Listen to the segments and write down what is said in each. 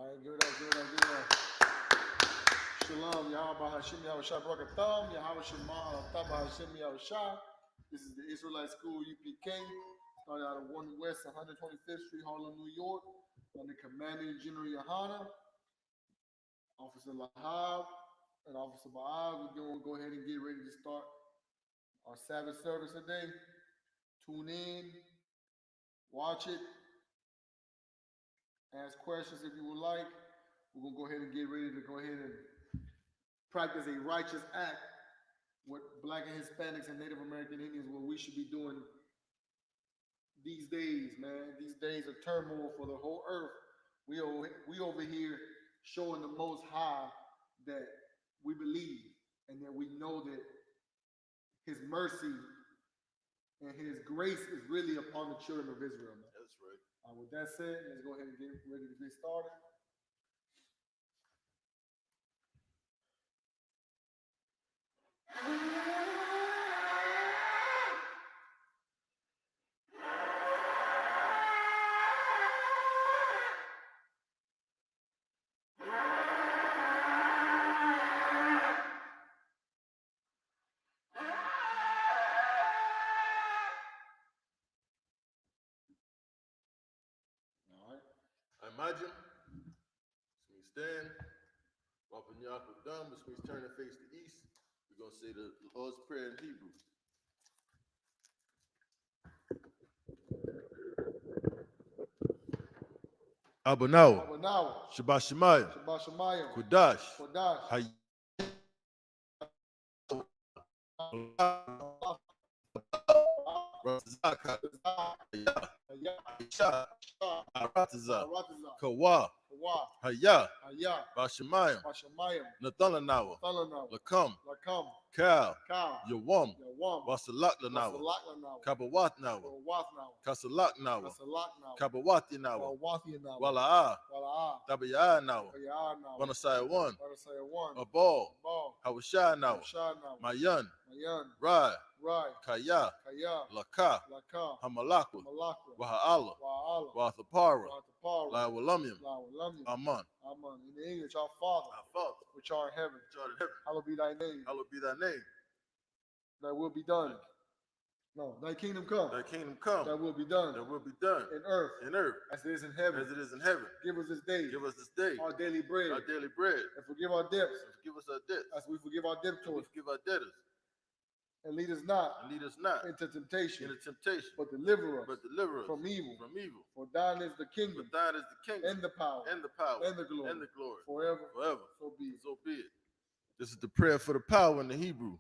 right, give it up, give it up, give it up. Shalom, Yahweh Hashem Yahushua Brakatham, Yahweh Shema, Taba Hashem Yahushua. This is the Israelite School UPK, started out of 1 West 125th Street, Harlem, New York, under Commanding General Yohana, Officer Lahab, and Officer Baal. We're going to go ahead and get ready to start our Sabbath service today. Tune in, watch it, ask questions if you would like. We're going to go ahead and get ready to go ahead and practice a righteous act with Black and Hispanics and Native American Indians, what we should be doing these days, man. These days of turmoil for the whole earth. We over here showing the Most High that we believe and that we know that His mercy and His grace is really upon the children of Israel, man. That's right. With that said, let's go ahead and get ready to get started. Imagine, this means stand, Wapin Yaakov Dam, this means turn and face the east. We're going to say the Lord's Prayer in Hebrew. Abanawa, Shabbat Shemayim, Shabbat Shemayim, Kodash, Kodash, Razaka, Hayah, Arataza, Arataza, Kawa, Kawa, Hayah, Hayah, Bashemayim, Bashamayim, Nathalanawa, Thalanawa, Lakam, Lakam, Kal, Ka, Yawam, Yawam, Wasalakanawa, Wasalakanawa, Kabawatnawa, Wathnawa, Kasalaknawa, Kasalaknawa, Kabawatinawa, Wathinawa, Wala'a, Wala'a, Tabayanawa, Kayanawa, Wanasaya one, Wanasaya one, Abal, Bal, Hawashanawa, Shanawa, Mayan, Mayan, Rai, Rai, Kaya, Kaya, Laka, Laka, Hamalakwa, Malakwa, Waha'ala, Wa'ala, Wathapara, Wathapara, Lawalamium, Lawalamium, Aman. Amen. In the English, our Father, which art in heaven, hallowed be thy name. Hallowed be thy name. Thy will be done. No, thy kingdom come. Thy kingdom come. Thy will be done. Thy will be done. In earth. In earth. As it is in heaven. As it is in heaven. Give us this day. Give us this day. Our daily bread. Our daily bread. And forgive our debts. And forgive us our debts. As we forgive our debtors. Forgive our debtors. And lead us not. And lead us not. Into temptation. Into temptation. But deliver us. But deliver us. From evil. From evil. For thine is the kingdom. For thine is the kingdom. And the power. And the power. And the glory. And the glory. Forever. Forever. So be it. So be it. This is the prayer for the power in the Hebrew.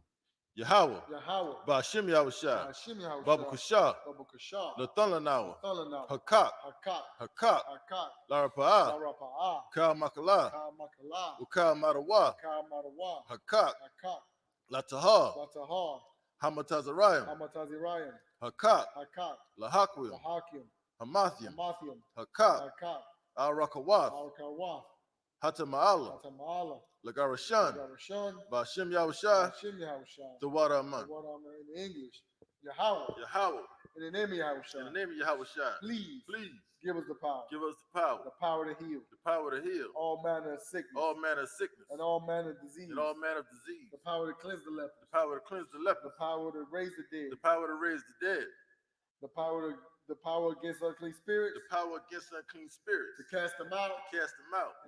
Yahweh, Yahweh, Ba'ashem Yahushua, Hashem Yahushua, Baba Kushah, Baba Kushah, Lathalanawa, Thalanawa, Hakak, Hakak, Hakak, Hakak, Larapa'ah, Larapa'ah, Ka Makala, Ka Makala, Uka Marawa, Ka Marawa, Hakak, Hakak, Latahar, Latahar, Hamatazarayim, Hamatazirayim, Hakak, Hakak, Lahakwim, Lahakim, Hamathium, Hamathium, Hakak, Hakak, Al-Rakawath, Al-Kawath, Hatama'ala, Hatama'ala, Lagarashan, Garashan, Ba'ashem Yahushua, Hashem Yahushua, the water Aman. what I'm in English, Yahweh, Yahweh, in the name of Yahushua, in the name of Yahushua, please, please give us the power, give us the power to heal, the power to heal all manner of sickness, all manner of sickness, and all manner of disease, and all manner of disease, the power to cleanse the leper, the power to cleanse the leper, the power to raise the dead, the power to raise the dead, the power against unclean spirits, the power against unclean spirits, to cast them out, in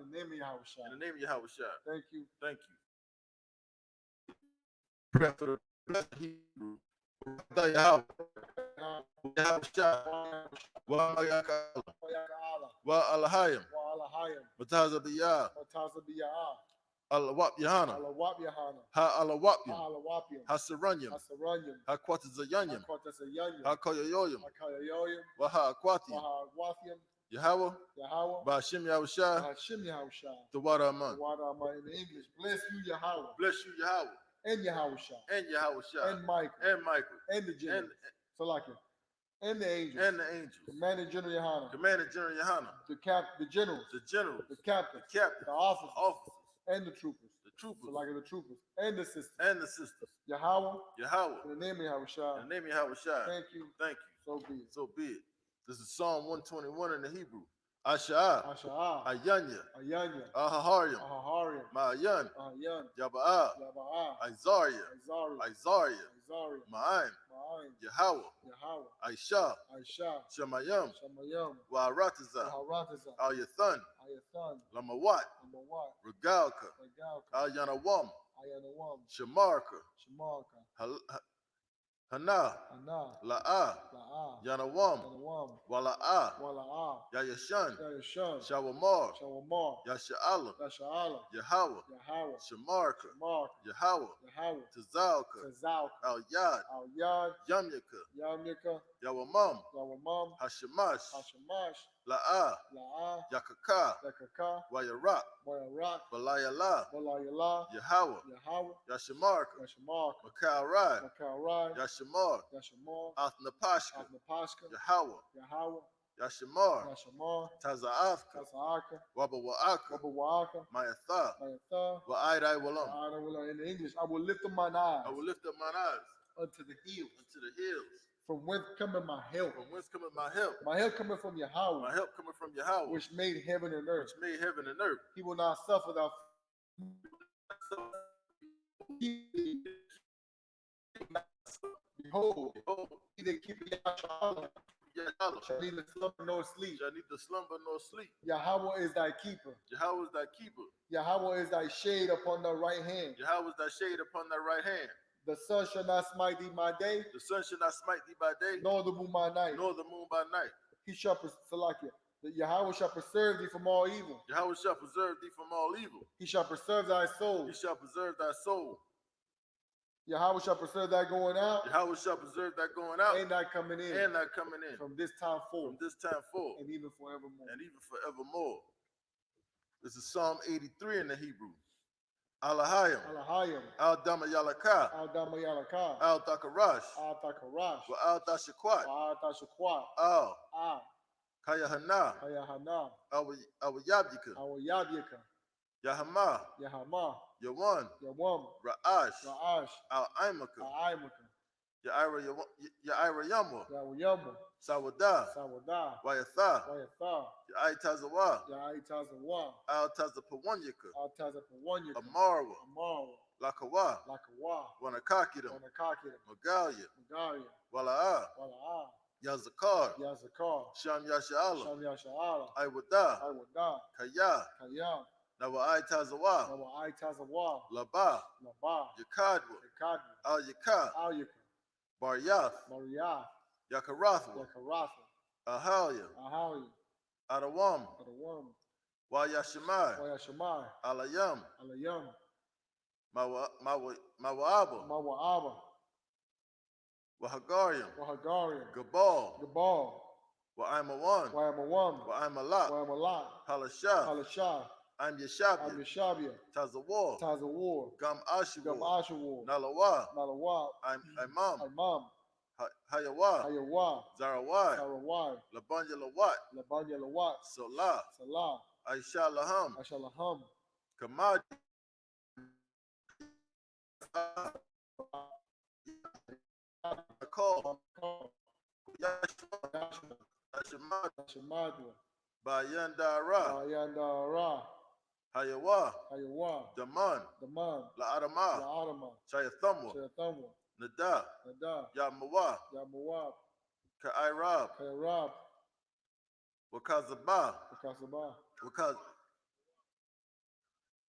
in the name of Yahushua. the name of Yahushua. Thank you. Thank you. Prayer for the blessed Hebrew. Yahweh, Yahushua, Wa Mayakala, Wa Alahayim, Matazabiyah, Alawap Yahana, Ha Alawapyam, Ha Saranyam, Ha Quatazayanyam, Ha Koyoyoyam, Wa Ha Aquatium, Yahweh, Ba'ashem Yahushua, the water Aman. In the English, bless you, Yahweh. Bless you, Yahweh, And Yahushua. and Yahushua, And Michael. and Michael, And the generals. And the angels. and the angels. Commander General Yohana. Commander General Yohana, The generals. the generals, The captains. the captains, The officers. officers, And the troopers. the troopers, The troopers. And the sisters. and the sisters. Yahweh. Yahweh, In the name of Yahushua. in the name of Yahushua. Thank you. Thank you. So be it. So be it. This is Psalm 121 in the Hebrew. Asha'a, Asha'a, Ayanya, Ayanya, Ahaharium, Ahaharium, Ma'ayan, Ahayan, Yaba'a, Yaba'a, Izaria, Izari, Izaria, Izari, Ma'aim, Ma'ain, Yahweh, Yahweh, Aisha, Aisha, Shemayim, Shamayam, Wa'aratiza, Waharatiza, Al Yathan, Ayathan, Lamawat, Lamawat, Regalka, Regalka, Al Yanawam, Ayanawam, Shamarka, Shamarka, Hana, Ana, La'a, La'a, Yanawam, Yanawam, Wala'a, Wala'a, Yayashan, Yayashan, Shawamar, Shawamar, Yasha'ala, Yasha'ala, Yahweh, Yahweh, Shamarka, Shamarka, Yahweh, Yahweh, Tazalka, Tazalka, Al Yad, Al Yad, Yamyaka, Yamyaka, Yawamam, Yawamam, Hashemash, Hashemash, La'a, La'a, Yakaka, Yakaka, Wayarak, Wayarak, Balayala, Walayala, Yahweh, Yahweh, Yashamarka, Yashamarka, Makaurai, Makarai, Yashamar, Yashamar, Athnapashka, Asnapashka, Yahweh, Yahweh, Yashamar, Yashamar, Tazaafka, Tasaaka, Wabawa'aka, Wabawaaka, Mayatha, Mayatha, Wa'idai Walam. in the English, I will lift up mine eyes I will lift up mine eyes unto the hills, unto the hills. from whence cometh my help. From whence cometh my help? My help cometh from Yahweh, My help cometh from Yahweh, which made heaven and earth. which made heaven and earth. He will not suffer thou. Behold, Behold, he that keepeth Yahweh Yahweh shall neither slumber nor sleep. shall neither slumber nor sleep. Yahweh is thy keeper. Yahweh is thy keeper. Yahweh is thy shade upon thy right hand. Yahweh is thy shade upon thy right hand. The sun shall not smite thee by day, The sun shall not smite thee by day, nor the moon by night. nor the moon by night. He shall Salakia. The Yahweh shall preserve thee from all evil. Yahweh shall preserve thee from all evil. He shall preserve thy soul. He shall preserve thy soul. Yahweh shall preserve thy going out Yahweh shall preserve thy going out and thy coming in and thy coming in from this time forth from this time forth and even forevermore. and even forevermore. This is Psalm 83 in the Hebrew. Alahayim, Alahayim, Al Damayalaka, Al Damayalaka, Al Dakarash, Al Takarash, Wa Al Dashakwat, Al Tashakwat, Al Al Kayahana, Hayahana, Al Yabyika, Al Yabyaka, Yahama, Yahama, Yawan, Yawam, Ra'ash, Ra'ash, Al Imaka, Al Imaka, Ya'ira Yamwa, Yawama, Sawada, Sawada, Wayatha, Wayatha, Ya'itazawa, Yaitazawa, Al Tazapawanyaka, Al Tazapawanyaka, Amarwa, Amara, Lakawa, Lakawa, Wanakakidam, Wanakakida, Magalia, Magaria, Wala'a, Wala'a, Yazakar, Yazakar, Sham Yasha'ala, Sham Yasha'ala, Iwada, Iwada, Kaya, Kayam, Nawa'itazawa, Nawa Aitazawa, Laba, Laba, Yakadwa, Yakadwa, Al Yaka, Al Yaka, Baryath, Maria, Yakarathwa, Yakaratha, Ahalia, Ahali, Adawam, Adawam, Wayashimai, Wayashamai, Alayam, Alayam, Mawa'aba, Mawa'aba, Wahagariam, Wahagarian, Gabal, Gabal, Wa'aimawan, Wayamawam, Wa'aimalak, Wayamalat, Halashah, Halashah, I'm Yeshabia, Abishabia, Tazawar, Tazawar, Gam Gam Ashawar, Ashawar, Nalawa, Nalawa, I'm Imam, Imam, Hayawa, Hayawa, Zarawai, Sarawai, Labanya Lawat, Labanya Lawat, Salah, Salah, Aisha Laham, Ashalaham, Kamad, Call, Yashmad, Shamadwa, Bayandara, Ayandara, Hayawa, Hayawa, Daman, Daman, La'adama, La'adama, Shayathamwa, Shayathamwa, Nada, Nada, Yamawa, Yamawab, Ka'irab, Kairab, Wakazaba, Wakazaba,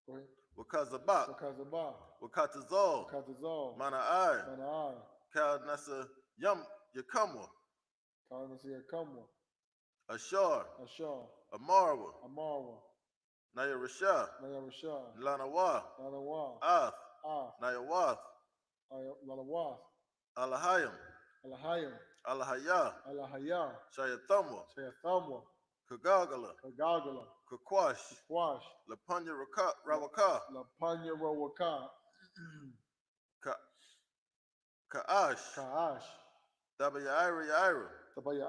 go ahead, Wakazaba, Wakazaba, Wakatazal, Wakazazal, Mana'ai, Mana'ai, Kal Nasa Yam Yakamwa, Kainasir Kamwa, Ashar, Ashar, Amarwa, Amarwa, Nayarashah, Nayarashah, Lanawa, Lanawa, Ath, Ah, Nayawath, Lanawath, Alahayam, Alahayim, Alahaya, Alahaya, Shayathamwa, Shayathamwa, Kagagala, Kagagala, Kakwash, Kwash, Lapanya Rawaka, Lapanya Rawaka, Ka'ash, Kaash, Tabayaira Yaira, Tabaya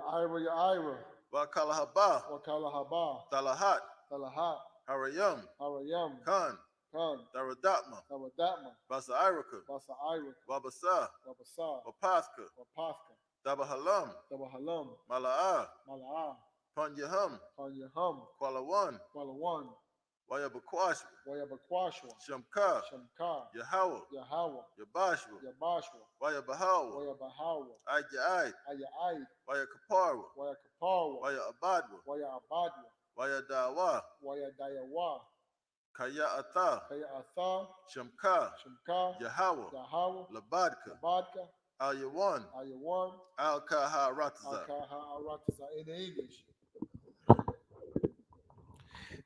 Ira, Wakalahaba, Wakala Haba, Talahat, Talahat, Harayam, Arayam, Khan, Khan, Daradatma, Tawadatma, Basa Iraka, Basa Ira, Wabasa, Wabasa, Wapaska, Wapaska, Dabahalam, Tabahalam, Mala'a, Mala'a, Panyahum, Panyahum, Qualawan, Qualawan, Wayabaquashwa, Wayabaquashwa, Shamka, Shamka, Yahweh, Yahweh, Yabashwa, Yabashwa, Wayabahawa, Wayabahawa, Ayai, Ayai, Wayakaparwa, Wayakapawa, Wayabadwa, Wayabadwa, Wayadawa, Wayadayawa, Kaya Atha, Kaya Atha, Shamka, Shamka, Yahweh, Yahweh, Labadka, Labadka, Ayawan, Ayawan, Al Kaha Rataza. Akaha Arataza in the English.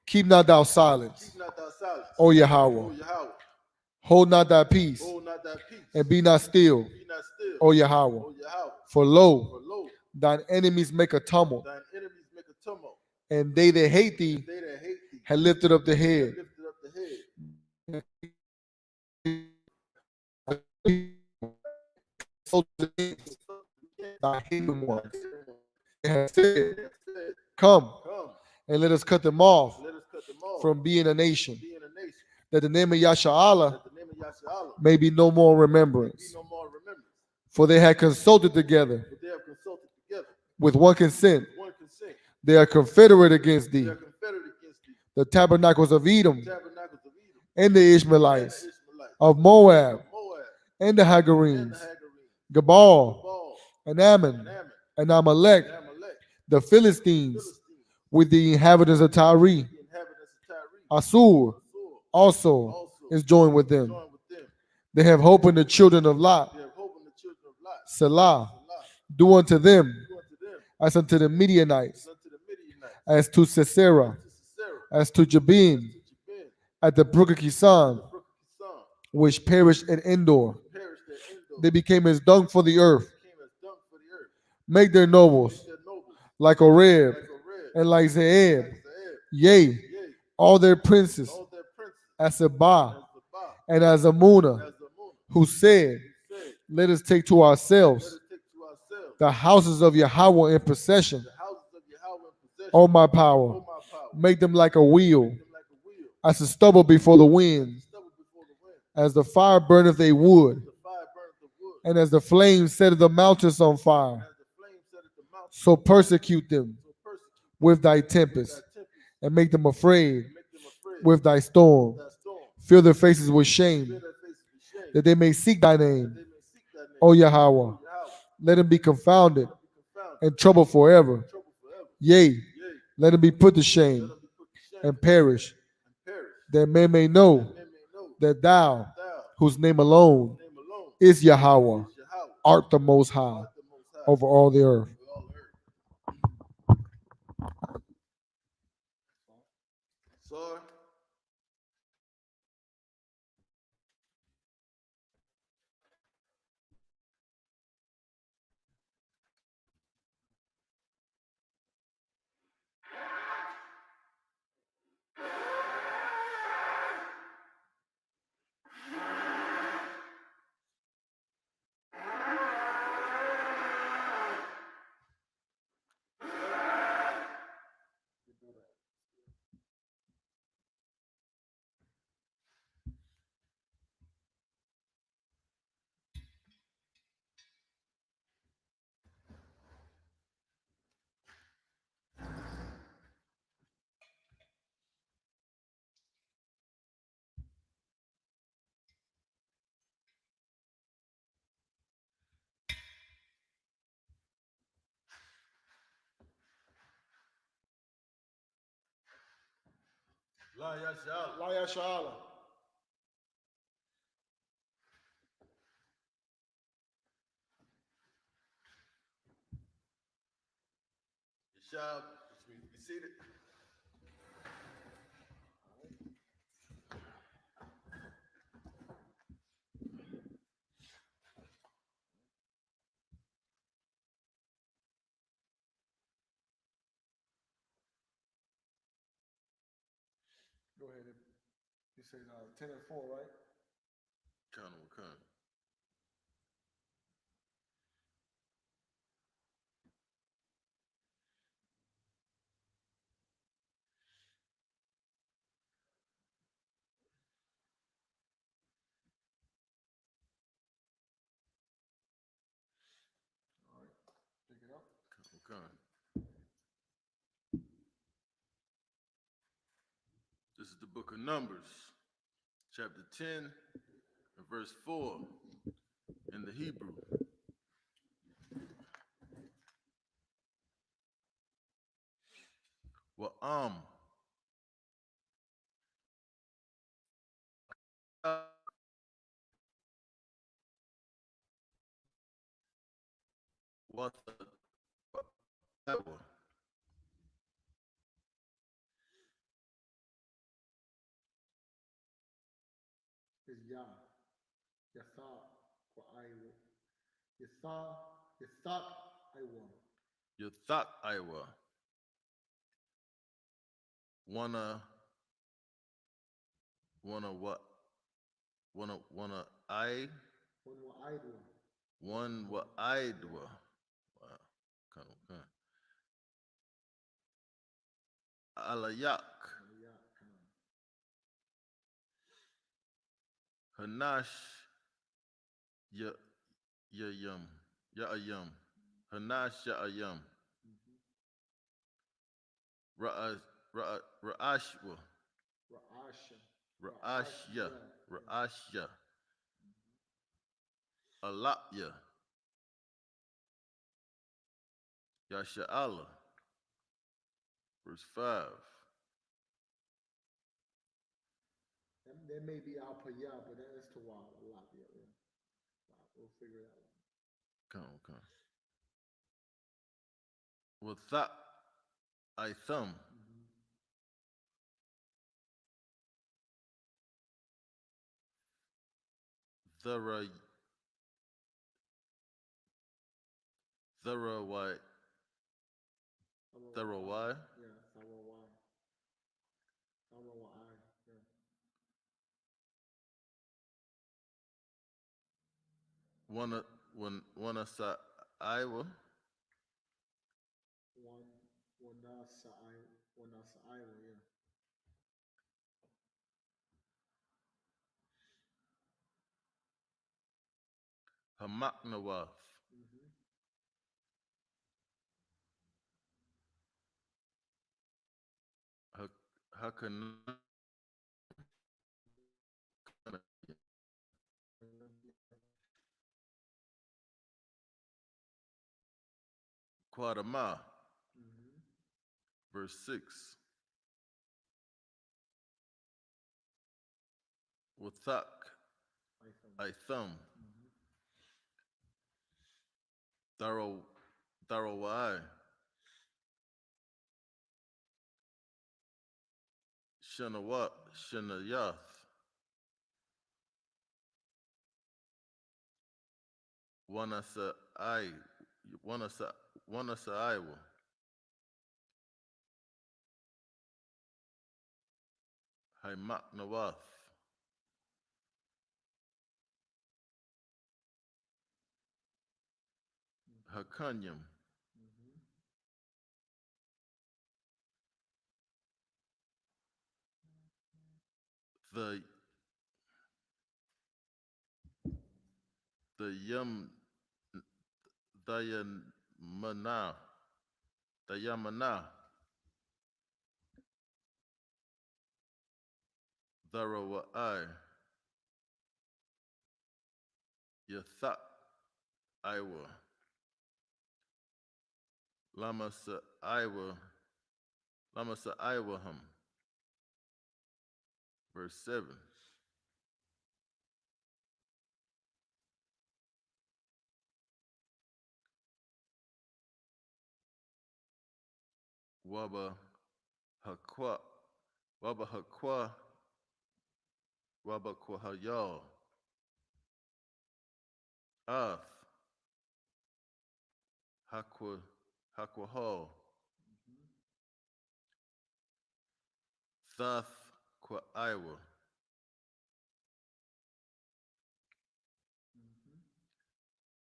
Keep not thou silence, Keep not thy silence, O O Yahweh. Yahweh. Hold not thy peace, Hold not thy peace, and be not still, be not still, O Yahweh. O Yahweh. For lo, For lo, thine enemies make a tumult, thine enemies make a tumult, and they that hate thee they that hate thee have lifted up the have head. lifted up the head. Thy hidden ones. They have They said, have said, come, come, and let us cut them off let us cut them off from being a nation, being a nation, that the name of Yasha'Allah that the name of Yasharallah may be no more be remembrance. no more remembrance. For they had consulted together But they have consulted together with one consent. with one consent. They are confederate against They thee, are confederate against thee, the tabernacles of Edom, tabernacles of Edom, and the and the Ishmaelites, Ishmaelites, of Moab, of Moab, and the and the Hagarenes, Hagarenes, Gabal, Baal, and Ammon, and Ammon, and Amalek, and Amalek, the Philistines, Philistines, with the inhabitants of Tyre. the inhabitants of Tyre. Assur Assur also is joined with them. joined with them. They have hope in the children of Lot. They have hope in the children of Lot. Selah, Salah, do unto them do unto them as unto the Midianites, as unto the Midianites, as to Sisera, as to Sisera, as to Jabin, as to Jabin, at the brook of at Kison, the brook of Kison, which perished in Endor. perished at Endor. They became as dung for the earth. Became as dung for the earth. Make their nobles Make their nobles like Oreb like Oreb, and like Zeeb. like Zeeb. Yea, Yea, all their princes, all their princes, as as Sabah Zabah, and as Amunah, as the moon, who said, who said, let us take to let ourselves us take to ourselves the houses of Yahweh in possession. the houses of Yahweh in possession. O my power, O my power, make them like a wheel, make them like a wheel, as the stubble before the as wind, the stubble before the wind, as the fire burneth a wood, as the fire burneth the wood, and as the flame setteth the mountains on fire. and as the flame setteth the mountain. So persecute them So persecute with thy them tempest, with thy tempest, and make them afraid and make them afraid with thy storm. with thy storm. Fill their faces with Fill shame, their faces with shame, that they may seek thy that name. they may seek thy name. O Yahweh, O Yahweh, let them be confounded let them be confounded and troubled forever. and troubled forever. Yea, Yea, let them be put to let shame them be put to shame and perish, and perish, that men may that know men may know that thou, that thou, whose name alone whose name alone is Yahweh, is Yahweh, art the most high art the most high over all the earth. over all the earth. Sir, La Yashal, La Yasha'Allah. Yashal, be seated. Go ahead. You said 10 and 4, right? Khan will come. All right. Pick it up. Khan will come. This is the book of Numbers, chapter 10, and verse 4 in the Hebrew. Wa'am. Watha. Is Yah. Yatha for Iowa. Yatha Iowa. Yathak Iowa. Wanna what? Wanna I? One wa Iowa. One wa Idwa. Wow. Kind. Alayak. Hanash ya yum. Ya ayum. Hanash ya ayum. Ra'ashwa. Ra'asha. Ra'ashya. Alapya. Yasha'ala. Verse 5. That may be Al Payah, but that is to Wa a lot. Yeah. We'll figure it out. Come. With that, I thumb. Thera why? Thera why? Yeah, Thera why? Thera why? Yeah. Wanna sa Iowa. One sa Iowa, yeah. Hamaknawath. Hakan Quadama. Verse 6. Wathak. I thumb. Tharawai. Shanawat. Shanayath. Wanasa Iowa. Haimaknawath. Hakanyam. The Yam Dayamana. Dharawai. Yathak Iowa. Lamasa Iwaham. Verse 7. Waba Hakwa. Waba Kwahayal. Ath. Hakwahal. Thath Kwa Iowa.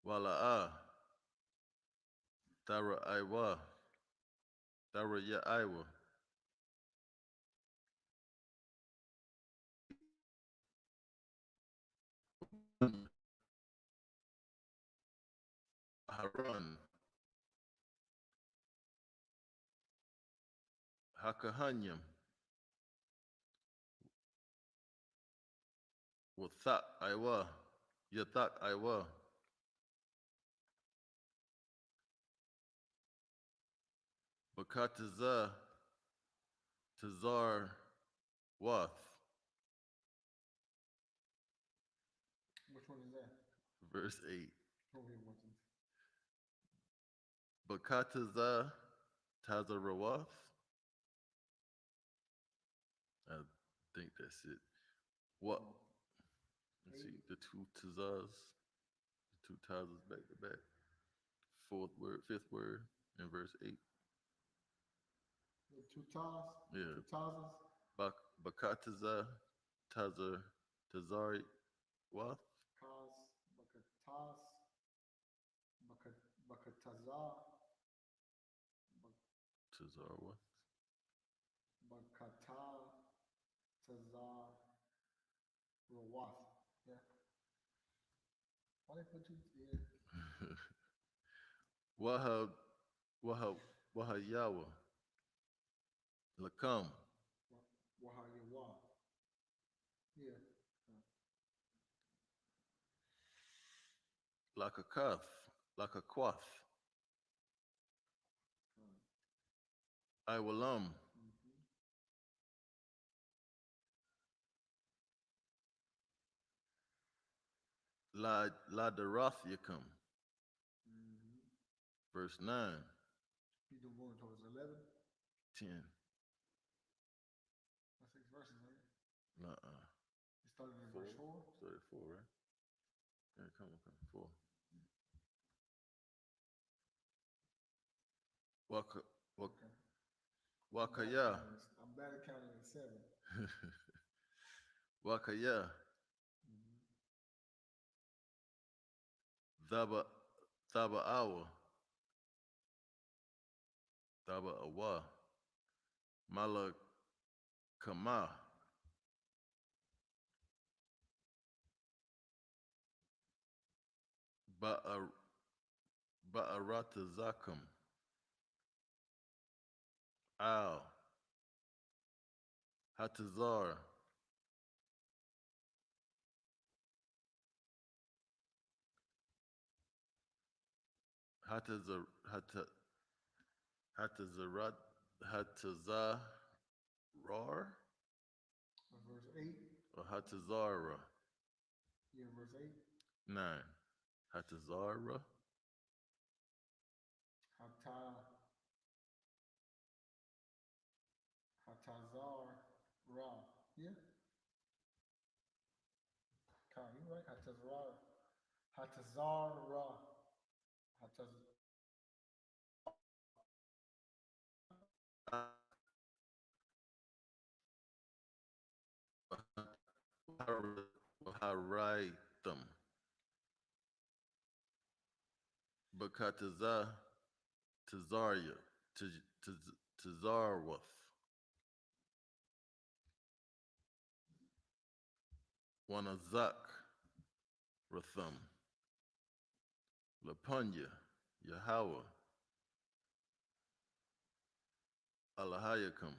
Wala'a. Thara Iwa. Thara Ya Iowa. Haran. Hakahanyam. Wathak Iwa. Yathak Iwa. Bakataza Tazar Wath. Which one is that? Verse 8. Okay, what's it? Bakataza Tazarawath. I think that's it. What? Let's see, the two tazas, the two tazas back to back. Fourth word, fifth word in verse 8. The two taz? Yeah. Two tazas? Bakataza Tazari Wath. Kaz, bakataz, bakatazar, Tazar Wath. bakata, tazar, rawath. Yeah. Why they put two? Yeah. Waha Yawa. Lakam. Wahayawa. Yeah. Lakakath. Lakakwath. Iwalam. La Darath Yakam. Verse 9. You do going towards 11? 10. That's 6 verses, right? Uh-uh. You started in verse 4? Started 4, right? Yeah, come on, 4. Okay. Wakaya. I'm bad at counting at 7. Wakaya. Thaba Awa. Thaba Awa. Malakama. Ba'aratazakam. Al. Hatazar. Hatazarar. Verse 8? Or Hatazara. Yeah, verse 8. 9. Hatazara. Hatazar Ra. Yeah. Kyle, you right? Hatazar Ra. Haraitam. Bakataza Tazaria. Tazarwath. Wanazak Ratham. Lapunya. Yahweh. Alahayakam.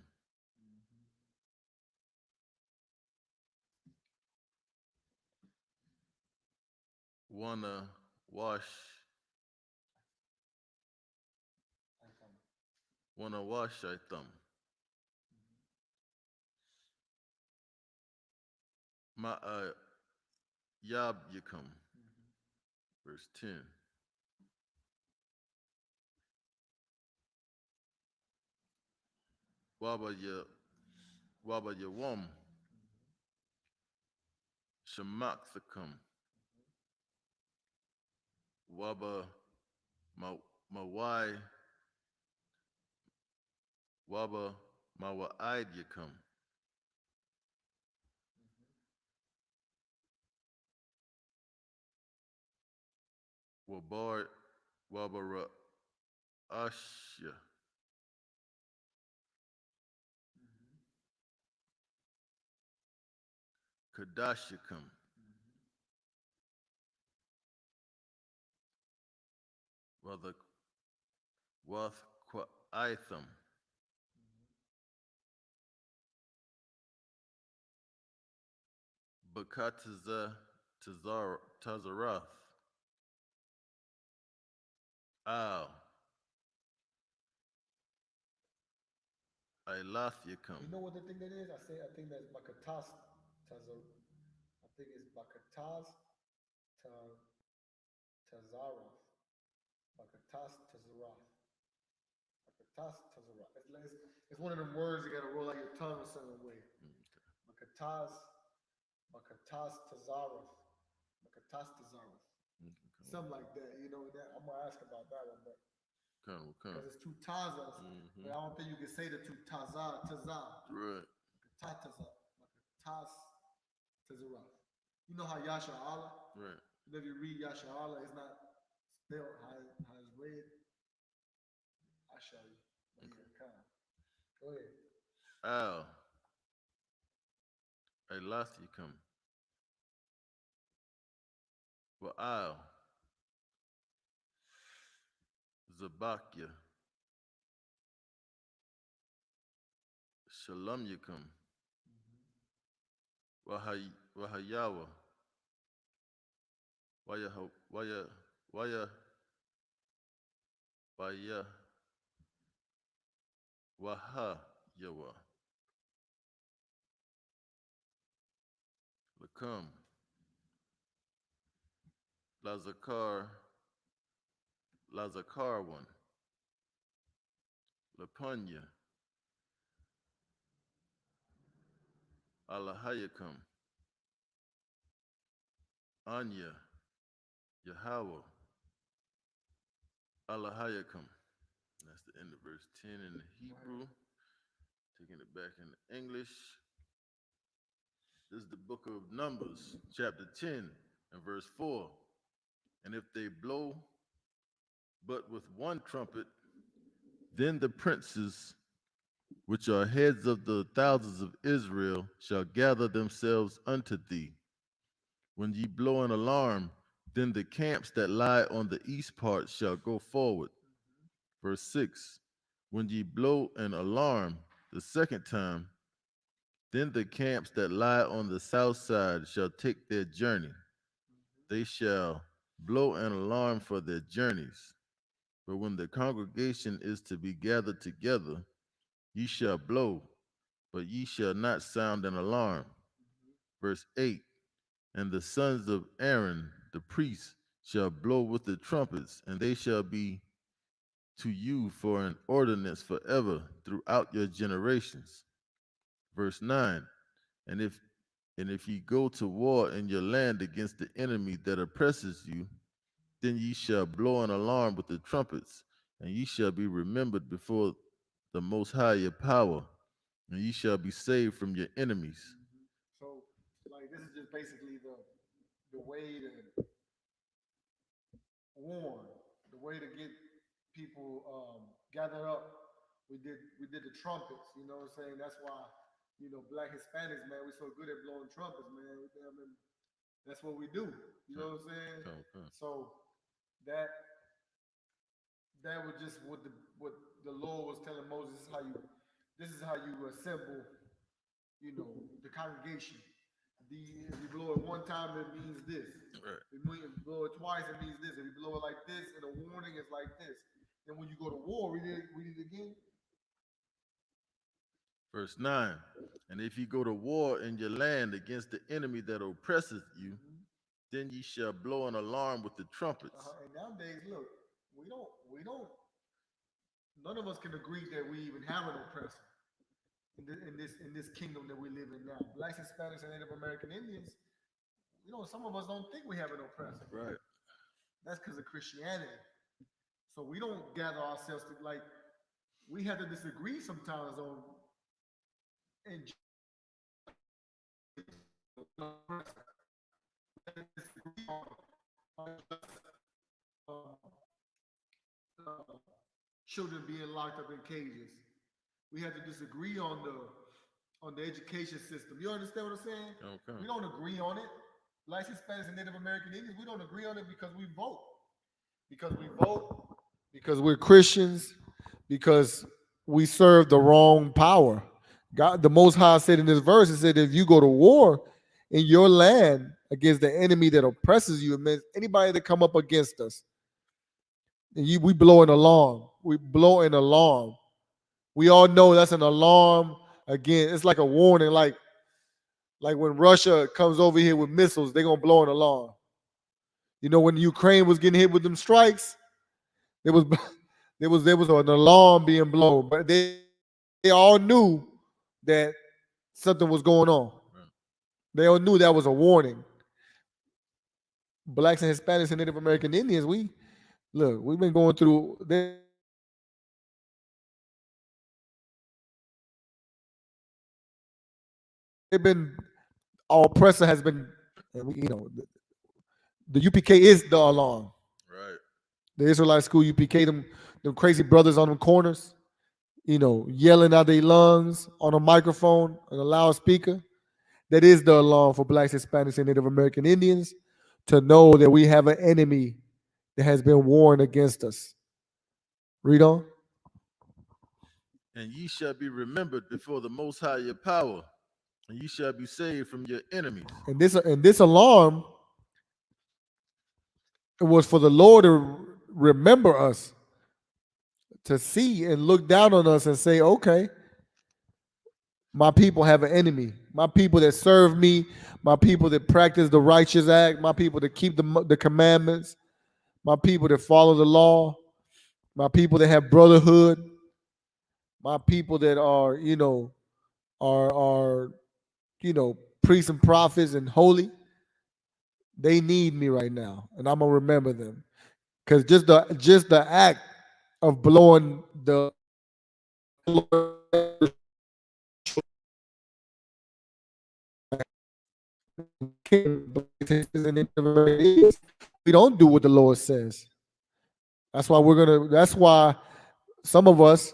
Wanna wash I thumb. Ma Yab Yakum. Verse 10. Waba Yawam. Shamaxakam. Waba Mawai. Waba Mawa'id Yakum. Wabar Wabara Ashya. Kadashikam. Wath Itham. Tazarath. Al. Ilathicum. You know what the thing that is? I think that's Bakatas Tazar. I think it's Bakatas Tazaraf. Bakatas Tazaraf. Bakatas Tazaraf. It's one of them words you gotta roll out your tongue a certain way. Bakatas Tazaraf. Bakatas Tazaraf. Something like that. You know that I'm gonna ask about that one, but because it's two tazas, but I don't think you can say the two taza. Right. Tataza. Taz Tazaraf. You know how Yasha Allah? Right. If you read Yasha Allah, it's not spelled how it's read. I'll show you. But yeah, come on. Go ahead. Al. Ilathicum. Wa'al. Zabakia. Shalom Yakum. Wahayawa. Waya Waha Yawa. Lakum. Lazakar one. Lapunya. Alahayakum. Anya. Yahweh. Alahayakum. That's the end of verse 10 in the Hebrew. Taking it back in English. This is the book of Numbers, chapter 10 and verse 4. And if they blow but with one trumpet, then the princes, which are heads of the thousands of Israel, shall gather themselves unto thee. When ye blow an alarm, then the camps that lie on the east part shall go forward. Verse 6. When ye blow an alarm the second time, then the camps that lie on the south side shall take their journey. They shall blow an alarm for their journeys. But when the congregation is to be gathered together, ye shall blow, but ye shall not sound an alarm. Verse 8. And the sons of Aaron, the priests, shall blow with the trumpets, and they shall be to you for an ordinance forever throughout your generations. Verse 9. And if ye go to war in your land against the enemy that oppresses you, then ye shall blow an alarm with the trumpets, and ye shall be remembered before the Most High your power, and ye shall be saved from your enemies. So, like, this is just basically the way to warn, the way to get people gathered up. We did the trumpets, you know what I'm saying? That's why, you know, Black Hispanics, man, we're so good at blowing trumpets, man. I mean, that's what we do. You know what I'm saying? Okay. So that was just what the Lord was telling Moses. This is how you assemble, you know, the congregation. If you blow it one time, it means this. Right. If you blow it twice, it means this. If you blow it like this, and a warning is like this. Then when you go to war, read it again. Verse 9. And if ye go to war in your land against the enemy that oppresseth you, then ye shall blow an alarm with the trumpets. And nowadays, look, we don't. None of us can agree that we even have an oppressor in this kingdom that we live in now. Blacks, Hispanics, and Native American Indians. You know, some of us don't think we have an oppressor. Right. That's because of Christianity. So we don't gather ourselves to, like, we have to disagree sometimes on and children being locked up in cages. We have to disagree on the education system. You understand what I'm saying? Okay. We don't agree on it. Blacks, Hispanics, and Native American Indians, we don't agree on it because we vote. Because we're Christians, because we serve the wrong power. God, the Most High said in this verse, he said, if you go to war in your land against the enemy that oppresses you. It means anybody that come up against us. And we blow an alarm. We blow an alarm. We all know that's an alarm. Again, it's like a warning, like when Russia comes over here with missiles, they're gonna blow an alarm. You know, when Ukraine was getting hit with them strikes, there was there was an alarm being blown, but they all knew that something was going on. Right. They all knew that was a warning. Blacks and Hispanics and Native American Indians, we've been going through. They've been our oppressor has been, the UPK is the alarm. Right. The Israelite school UPK, them crazy brothers on them corners, yelling out their lungs on a microphone, on a loudspeaker. That is the alarm for Blacks, Hispanics, and Native American Indians to know that we have an enemy that has been warned against us. Read on. And ye shall be remembered before the Most High your power, and ye shall be saved from your enemies. And this alarm, it was for the Lord to remember us, to see and look down on us and say, okay, my people have an enemy. My people that serve me, my people that practice the righteous act, my people that keep the commandments, my people that follow the law, my people that have brotherhood, my people that are, are priests and prophets and holy. They need me right now, and I'm gonna remember them. Because just the act of blowing the we don't do what the Lord says. That's why some of us,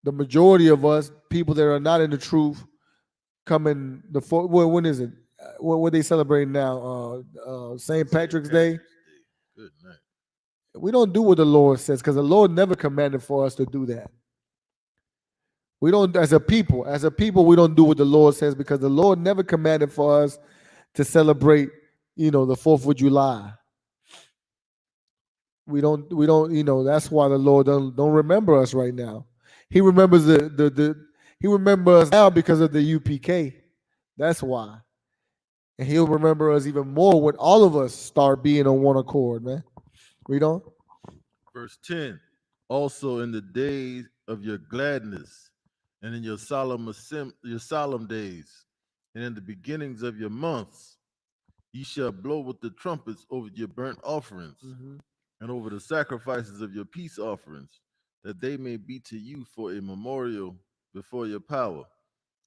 the majority of us, people that are not in the truth, come in when is it? What they celebrating now? St. Patrick's Day. Good night. We don't do what the Lord says because the Lord never commanded for us to do that. We don't, as a people, we don't do what the Lord says because the Lord never commanded for us to celebrate, the 4th of July. We don't, that's why the Lord don't remember us right now. He remembers he remembers us now because of the UPK. That's why. And he'll remember us even more when all of us start being on one accord, man. Read on. Verse 10. Also in the days of your gladness, and in your solemn days, and in the beginnings of your months, ye shall blow with the trumpets over your burnt offerings, and over the sacrifices of your peace offerings, that they may be to you for a memorial before your power.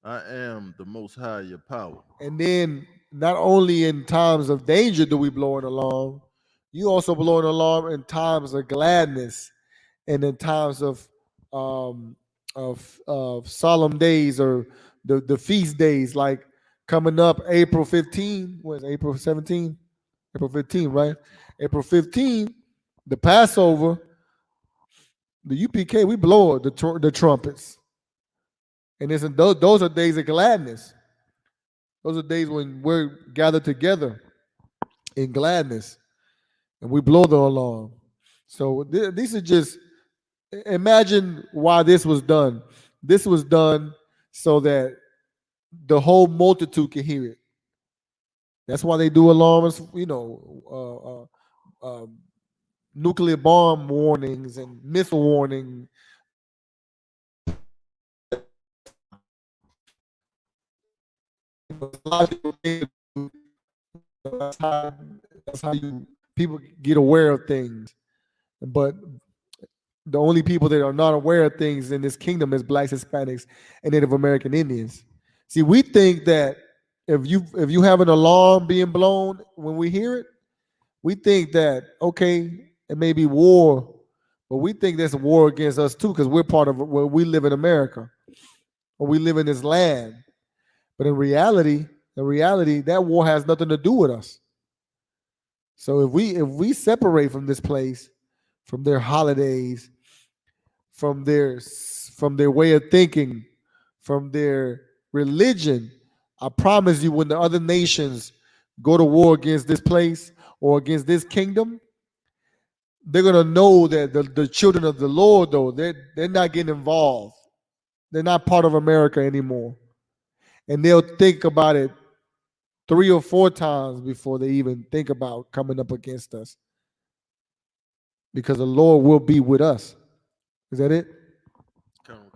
I am the Most High your power. And then not only in times of danger do we blow an alarm, you also blow an alarm in times of gladness and in times um, of solemn days or the feast days, like coming up April 15. What is it, April 17? April 15, right? April 15, the Passover, the UPK, we blow the trumpets. And those are days of gladness. Those are days when we're gathered together in gladness and we blow the alarm. So these are just, imagine why this was done. This was done so that the whole multitude can hear it. That's why they do alarms, nuclear bomb warnings and missile warning. That's how, people get aware of things. But the only people that are not aware of things in this kingdom is Blacks, Hispanics, and Native American Indians. See, we think that if you have an alarm being blown when we hear it, we think that, okay, it may be war, but we think there's a war against us too because we're part of where we live in America or we live in this land. But in reality, that war has nothing to do with us. So if we separate from this place, from their holidays, from their way of thinking, from their religion, I promise you, when the other nations go to war against this place or against this kingdom, they're gonna know that the children of the Lord, though, they're not getting involved. They're not part of America anymore. And they'll think about it 3 or 4 times before they even think about coming up against us. Because the Lord will be with us. Is that it? Come.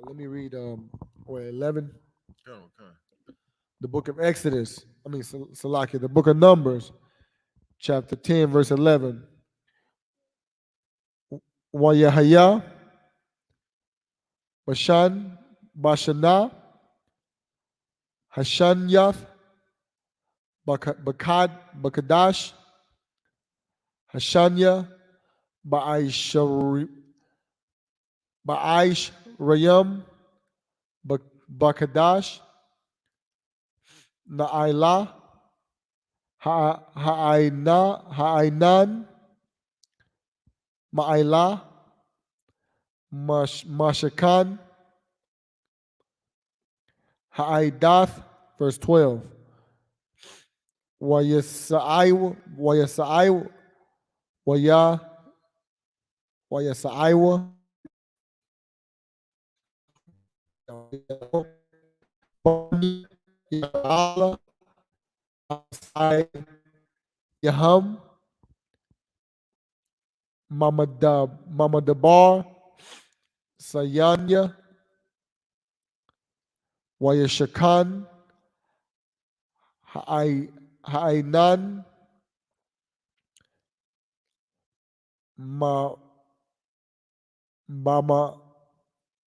Let me read 11. Come. The book of Exodus. Salakia, the book of Numbers, chapter 10, verse 11. Wayahaya, Bashan, Bashana, Hashanyath, Bakadash, Hashanya, Ba'aish Rayam, Bakadash, Na'ila, Ha'ainan, Ma'ila, Mashakan, Ha'aidath, verse 12. Wayasaiwa, Waya, Wayasaiwa, Ya'ala, Yaham, Mamadabar, Sayanya, Wayashakan, Ha'ainan, Ma, Bama,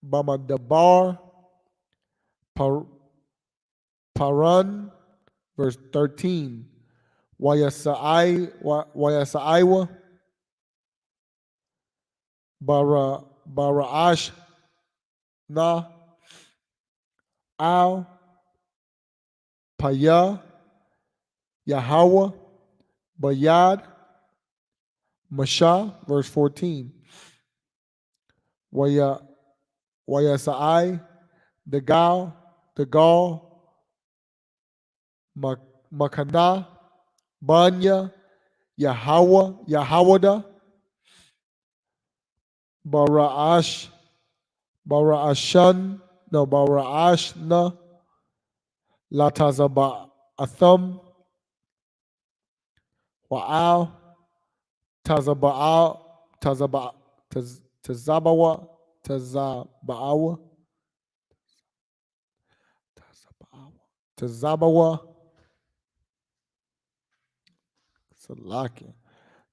Bamadabar, Paran, verse 13. Wayasaiwa, Baraash, Na, Al, Paya, Yahweh, Bayad, Masha, verse 14. Waya, Wayasai, the Gal, Makana, Banya, Yahawada, Baraash, Baraashan, no, Baraashna, Latazaba Atham, Wa'al, Tazaba'al, Tazabawa, Tazaba'awa, Tazabawa, Salakia,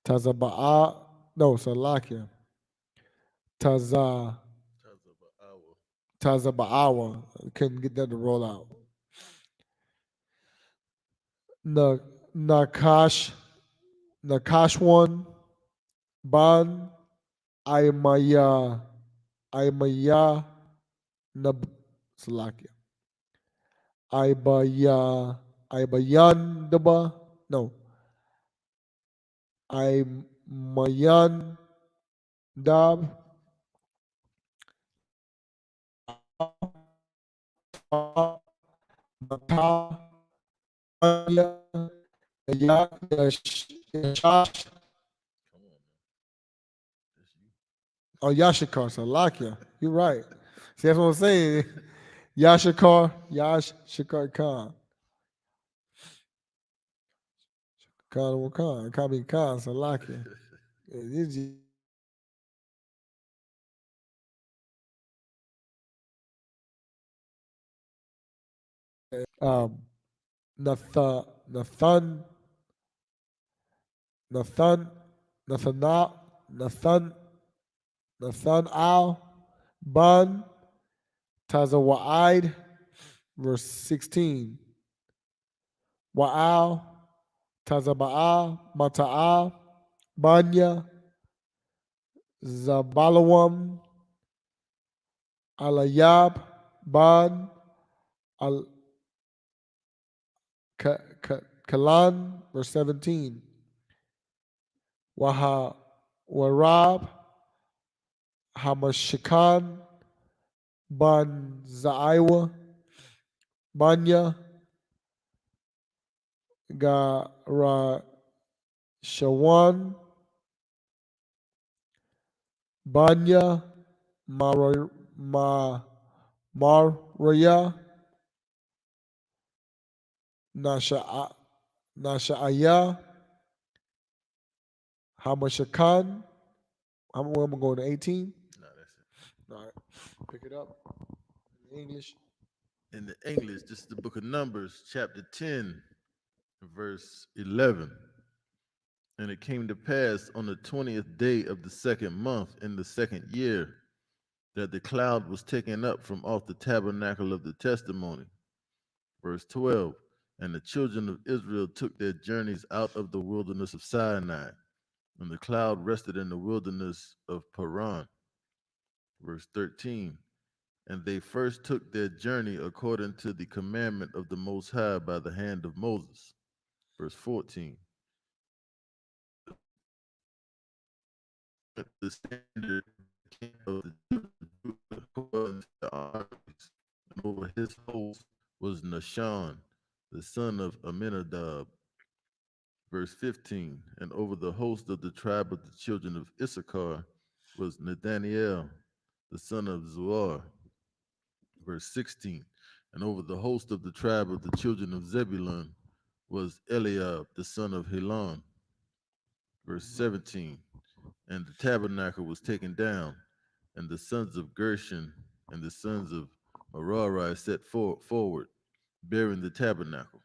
Tazaba'a, no, Salakia, Taza, Tazaba'awa. Couldn't get that to roll out. Na, Nakash, Nakashwan, Ban, Aymaya, Aymaya, Nab, Salakia. Ibayandaba, no, Imayan Dab, Mata, Anya, Yashash, Come on, man. That's you. oh, Yashikar, Salakia. You're right. See, that's what I'm saying. Yashikar Khan. Khan, Khan, Salakia. Um, Nathan, Nathan, Nathana, Nathan, Nathan Al, Ban, Tazawa'id, verse 16. Wa'al, Tazaba'a, Mata'a, Banya, Zabalawam, Alayab, Ban, Al Kalan, verse 17. Waha Warab, Hamashikan, Ban Zaiwa, Banya, Gara Shawan, Banya, Ma, Maraya, Nasha, Nasha'aya, Hamashakan. I'm going to 18. No, that's it. All right, pick it up in English. In the English, this is the book of Numbers, chapter 10, verse 11. And it came to pass on the 20th day of the second month in the second year that the cloud was taken up from off the tabernacle of the testimony. Verse 12. And the children of Israel took their journeys out of the wilderness of Sinai, and the cloud rested in the wilderness of Paran. Verse 13. And they first took their journey according to the commandment of the Most High by the hand of Moses. Verse 14. The standard of the children of Judah according to the armies, and over his host was Nahshon, the son of Amminadab. Verse 15. And over the host of the tribe of the children of Issachar was Nathaniel, the son of Zuar. Verse 16. And over the host of the tribe of the children of Zebulun was Eliab, the son of Helon. Verse 17. And the tabernacle was taken down, and the sons of Gershon and the sons of Merari set forward, bearing the tabernacle.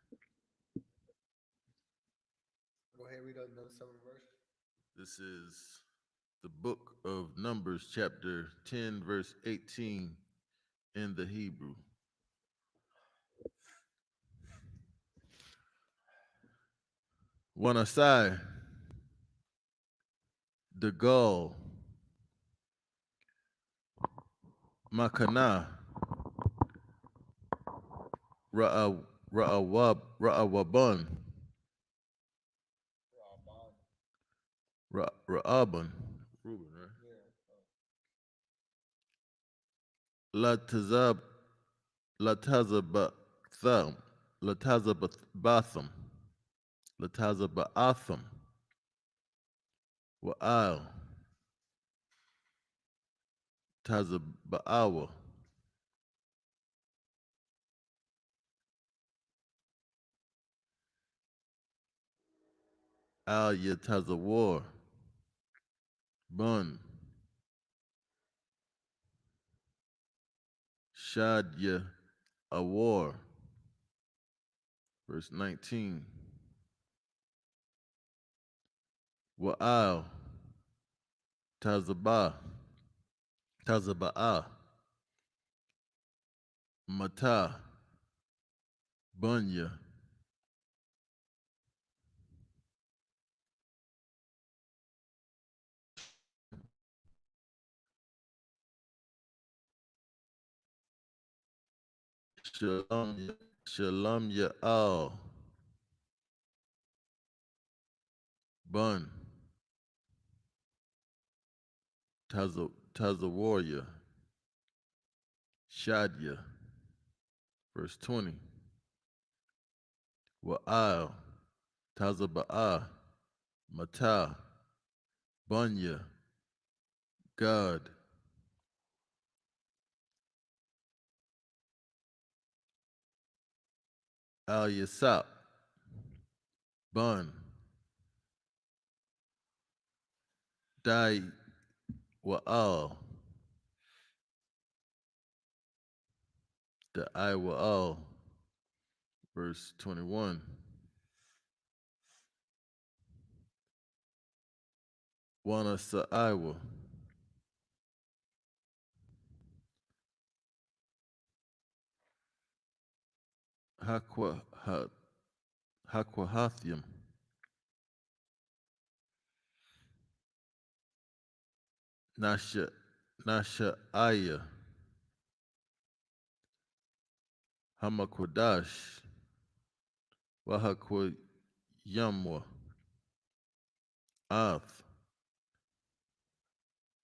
Go ahead and read another 7 verse. This is the book of Numbers, chapter 10, verse 18 in the Hebrew. Wanasai, the Gaul, Makana, Ra'awaban, Ra'aban, Reuben, right? Latazab, Latazabatham, Latazabatham, Latazabaatham, Wa'al, Tazabaawa, Al Yatazawar, Bun, Shadya Awar. Verse 19. Wa'al, Tazabah, Tazaba'ah, Mata, Bunya, Shalom, Shalom Ya'al, Bun, Tazawarya, Shadya. Verse 20. Wa'al, Tazaba'ah, Mata, Bunya, God, Al Yasap, Bun, Dai Wa'al, the I Wa'al. Verse 21. Wana Sa'iwa, Hakwahathium, Nasha'aya, Hamakwadash, Wahakwayamwa, Ath,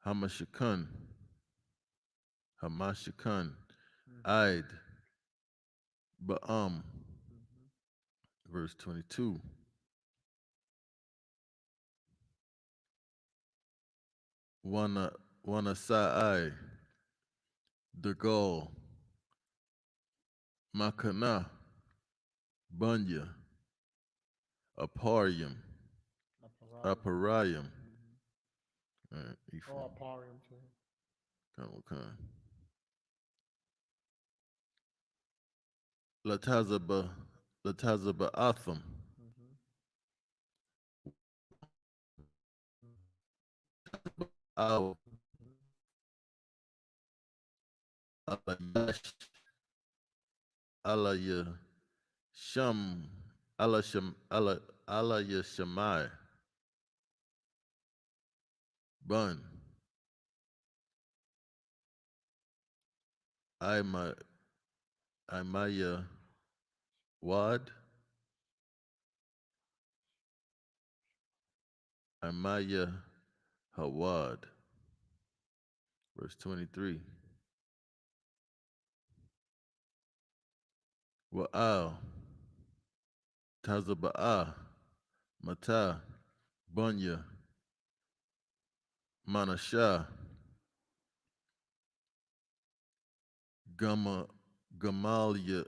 Hamashakan, Hamashakan, Id, Ba'am, Mm-hmm. verse 22. Wana, wana sa'ai, Degal, Makana, Bunya, Aparium, Aparium. Aparayim, Mm-hmm. Ephraim, Oh, Aparium too. Kamakan. Latazaba, Latazaba Atham, Mm-hmm. Al, Mm-hmm. Alayash, Alaya, Sham, Alaya Shamai, Bun, Ima, Imaya Wad, Imaya Hawad, verse 23. Wa'al, Tazaba'ah, Mata, Bunya, Manasha, Gama, Gamalia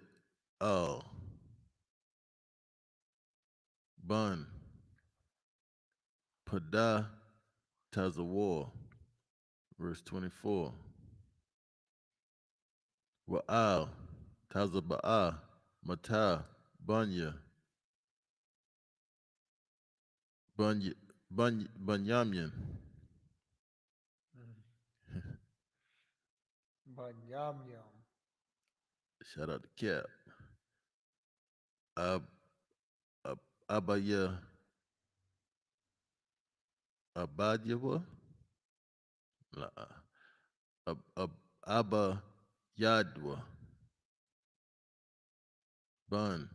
Al, Bun, Pada, Tazawar, verse 24. Wa'al, Tazaba'ah, Mata, Bunya, Bunyamin. Mm-hmm. But yum yum. Shout out to Cap. Ab, Abaya, Abadyawa, Abba Yadwa, Bun,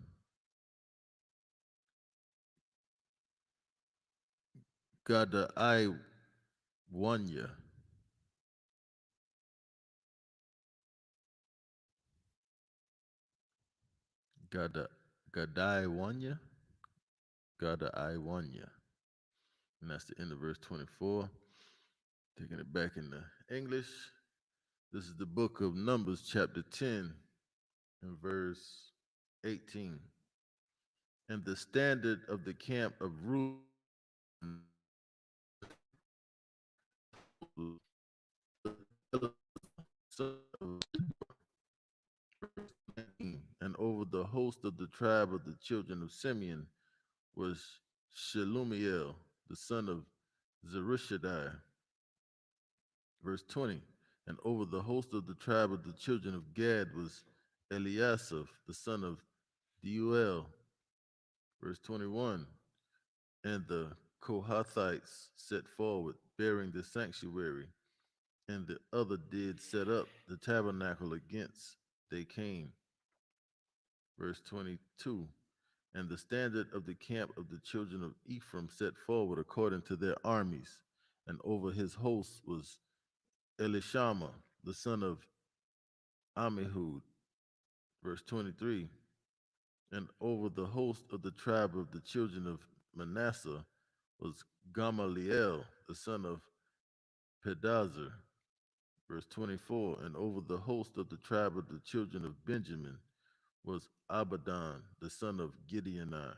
Gada I Wanya, Gada Gadai Wanya, Gada I Wanya. And that's the end of verse 24. Taking it back into English. This is the book of Numbers, chapter 10, and verse 18. And the standard of the camp of Reuben and over the host of the tribe of the children of Simeon was Shelumiel, the son of Zerushadai. Verse 20. And over the host of the tribe of the children of Gad was Eliasaph, the son of Deuel. Verse 21. And the Kohathites set forward, bearing the sanctuary, and the other did set up the tabernacle against they came. Verse 22. And the standard of the camp of the children of Ephraim set forward according to their armies, and over his host was Elishama, the son of Amihud. Verse 23. And over the host of the tribe of the children of Manasseh was Gamaliel, the son of Pedazur. Verse 24. And over the host of the tribe of the children of Benjamin was Abadan, the son of Gideoni. That's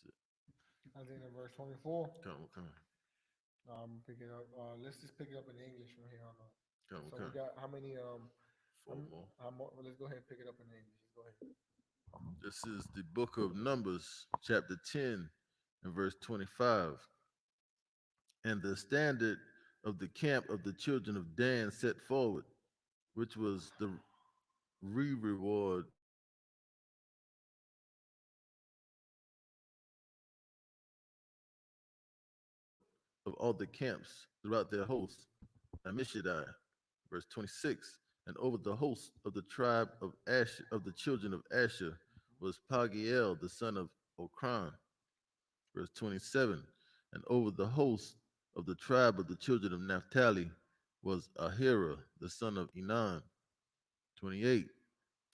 it. I think in verse 24. Come. Pick it up. Let's just pick it up in English from here on out. So we Come. got how many? Four more. How more? Let's go ahead and pick it up in English. Let's go ahead. This is the book of Numbers, chapter 10, and verse 25. And the standard of the camp of the children of Dan set forward, which was the reward of all the camps throughout their host, Amishadai. Verse 26. And over the host of the tribe of Asher, of the children of Asher, was Pagiel, the son of Okran. Verse 27. And over the host of the tribe of the children of Naphtali was Ahira, the son of Enan. 28.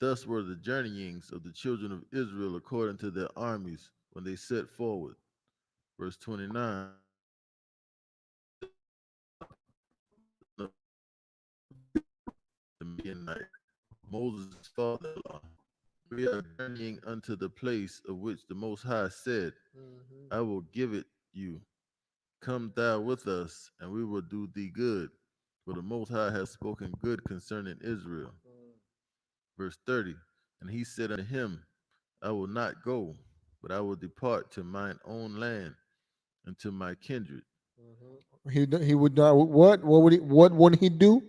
Thus were the journeyings of the children of Israel according to their armies when they set forward. Verse 29. The Midianite, Moses' father-in-law. We are journeying unto the place of which the Most High said, I will give it you. Come thou with us, and we will do thee good. For the Most High has spoken good concerning Israel. Verse 30. And he said unto him, I will not go, but I will depart to mine own land and to my kindred. He would not. What wouldn't he do?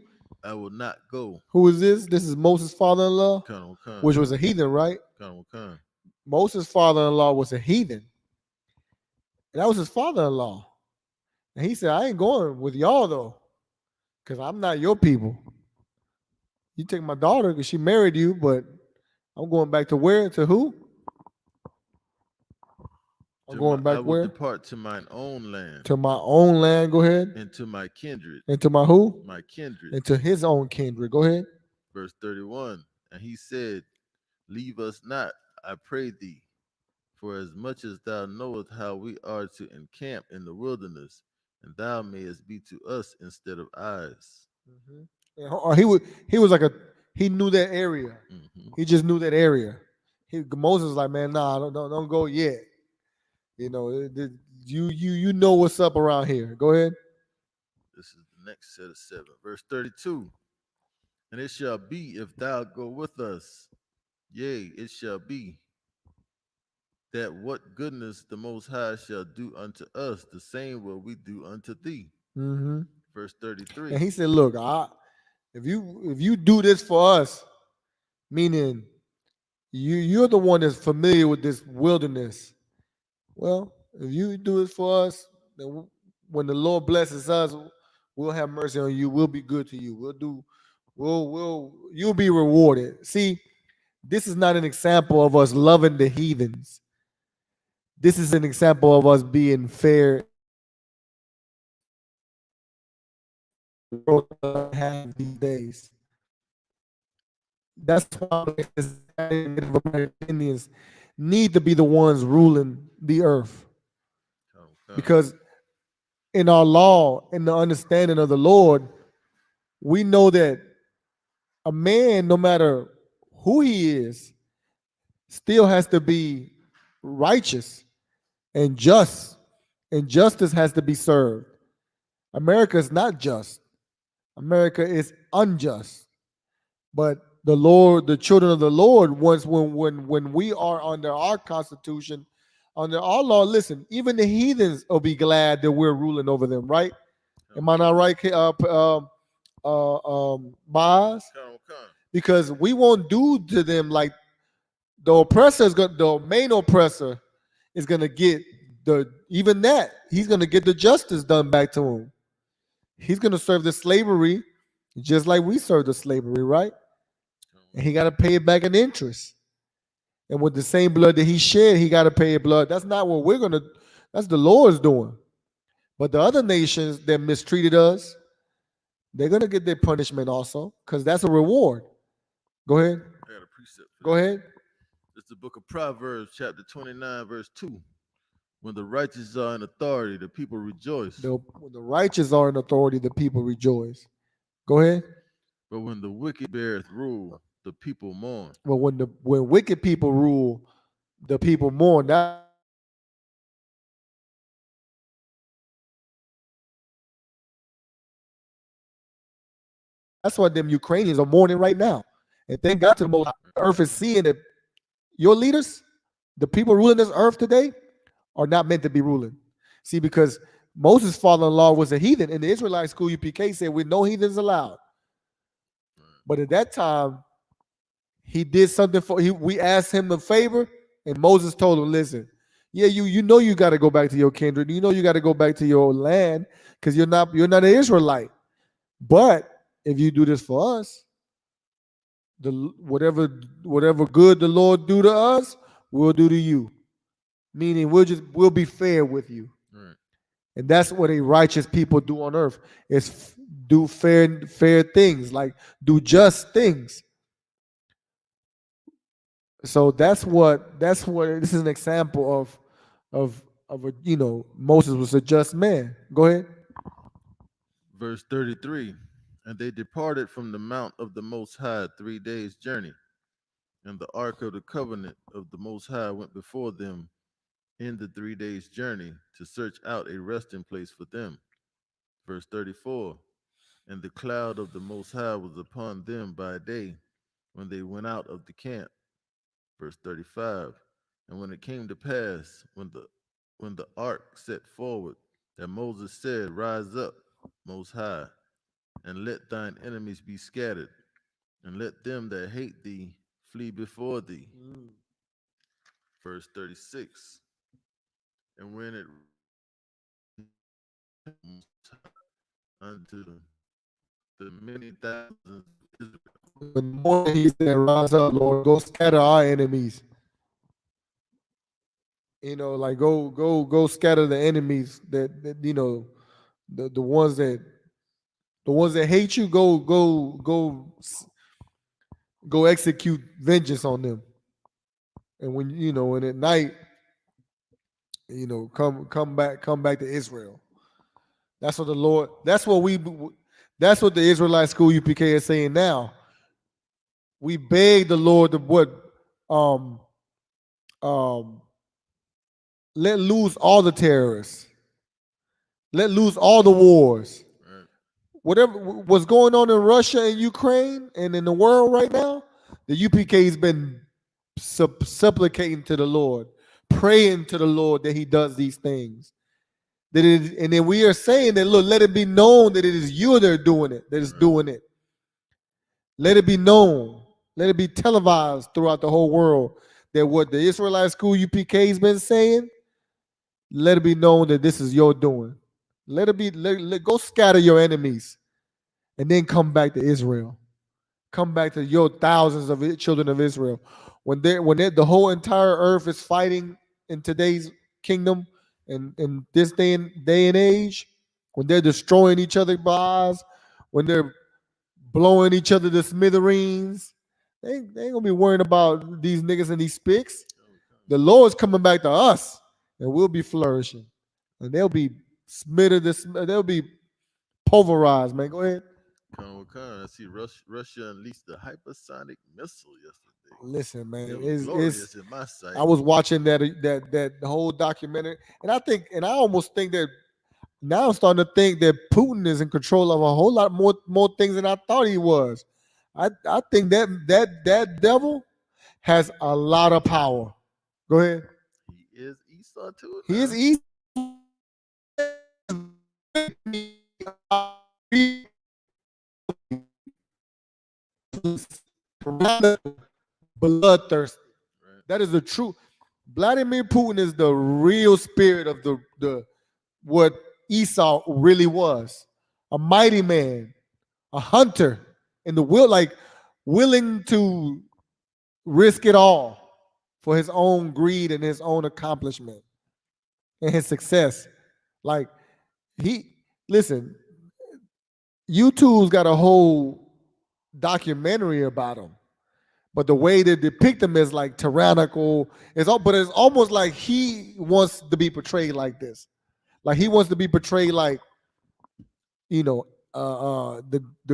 I will not go. Who is this? This is Moses' father-in-law, Colonel Khan. which was a heathen, right? Colonel Khan. Moses' father-in-law was a heathen. And that was his father-in-law. And he said, I ain't going with y'all though, because I'm not your people. You take my daughter because she married you, but I'm going back to where? To who? I'm going back I will where? depart to mine own land. To my own land. Go ahead. And to my kindred. And to my who? My kindred. And to his own kindred. Go ahead. Verse 31. And he said, leave us not, I pray thee, for as much as thou knowest how we are to encamp in the wilderness, and thou mayest be to us instead of eyes. He was like he knew that area. He just knew that area. Moses was like, man, nah, don't go yet. You know, you know what's up around here. Go ahead. This is the next set of 7. Verse 32. And it shall be if thou go with us, yea, it shall be that what goodness the Most High shall do unto us, the same will we do unto thee. Verse 33. And he said, look, if you do this for us, meaning you're the one that's familiar with this wilderness. Well, if you do it for us, then when the Lord blesses us, we'll have mercy on you. We'll be good to you. You'll be rewarded. See, this is not an example of us loving the heathens. This is an example of us being fair. Have these days. That's why Native American Indians need to be the ones ruling the earth. Because in our law, in the understanding of the Lord, we know that a man, no matter who he is, still has to be righteous and just, and justice has to be served. America is not just. America is unjust. But the Lord, the children of the Lord, once when we are under our constitution, under our law, listen, even the heathens will be glad that we're ruling over them, right? Am I not right, Boz? Because we won't do to them like the oppressor is going. The main oppressor is going to get he's going to get the justice done back to him. He's going to serve the slavery just like we serve the slavery, right? And he got to pay it back in interest. And with the same blood that he shed, he got to pay it blood. That's not what we're going to, that's the Lord's doing. But the other nations that mistreated us, they're going to get their punishment also because that's a reward. Go ahead. I got a precept. Go ahead. It's the book of Proverbs, chapter 29, verse 2. When the righteous are in authority, the people rejoice. When the righteous are in authority, the people rejoice. Go ahead. But when the wicked beareth rule, the people mourn. But when wicked people rule, the people mourn. That's why them Ukrainians are mourning right now. And thank God to the Most High. Earth is seeing that your leaders, the people ruling this earth today, are not meant to be ruling. See, because Moses' father-in-law was a heathen. In the Israelite school, UPK said, with no heathens allowed. But at that time, he did something we asked him a favor, and Moses told him, listen, yeah, you know you got to go back to your kindred. You know you got to go back to your land because you're not an Israelite. But if you do this for us, whatever good the Lord do to us, we'll do to you. Meaning we'll be fair with you. Right. And that's what a righteous people do on earth is do fair things, like do just things. So that's what this is an example of a Moses was a just man. Go ahead. Verse 33. And they departed from the mount of the Most High 3 days' journey. And the ark of the covenant of the Most High went before them in the 3 days' journey to search out a resting place for them. Verse 34. And the cloud of the Most High was upon them by day when they went out of the camp. Verse 35. And when it came to pass, when the ark set forward, that Moses said, Rise up, Most High, and let thine enemies be scattered, and let them that hate thee flee before thee. Verse 36. And when it unto the many thousands of Israel. When the morning he said, "Rise up, Lord, go scatter our enemies." Like go scatter the enemies that the ones that hate you. Go execute vengeance on them. And when at night, come back to Israel. That's what the Lord. That's what the Israelite School UPK is saying now. We beg the Lord to um um let loose all the terrorists. Let loose all the wars. Right. Whatever what's going on in Russia and Ukraine and in the world right now, the UPK has been supplicating to the Lord, praying to the Lord that He does these things. And then we are saying that, look, let it be known that it is you that are doing it, that is doing it. Let it be known. Let it be televised throughout the whole world that what the Israelite School UPK has been saying, let it be known that this is your doing. Let it be, go scatter your enemies and then come back to Israel. Come back to your thousands of children of Israel. The whole entire earth is fighting in today's kingdom and in this day and age, when they're destroying each other's lives, when they're blowing each other to smithereens, they ain't gonna be worrying about these niggas and these spicks. The Lord's coming back to us, and we'll be flourishing, and they'll be smittered. They'll be pulverized. Man, go ahead. I see Russia unleashed the hypersonic missile yesterday. Listen, man, It was glorious in my sight. I was watching that whole documentary, and I almost think that now I'm starting to think that Putin is in control of a whole lot more things than I thought he was. I think that devil has a lot of power. Go ahead. He is Esau too. He is bloodthirsty. Right. That is the truth. Vladimir Putin is the real spirit of the what Esau really was. A mighty man, a hunter in the willing to risk it all for his own greed and his own accomplishment and his success. Like listen, YouTube's got a whole documentary about him. But the way they depict him is like tyrannical. But it's almost like he wants to be portrayed like this. Like he wants to be portrayed like, the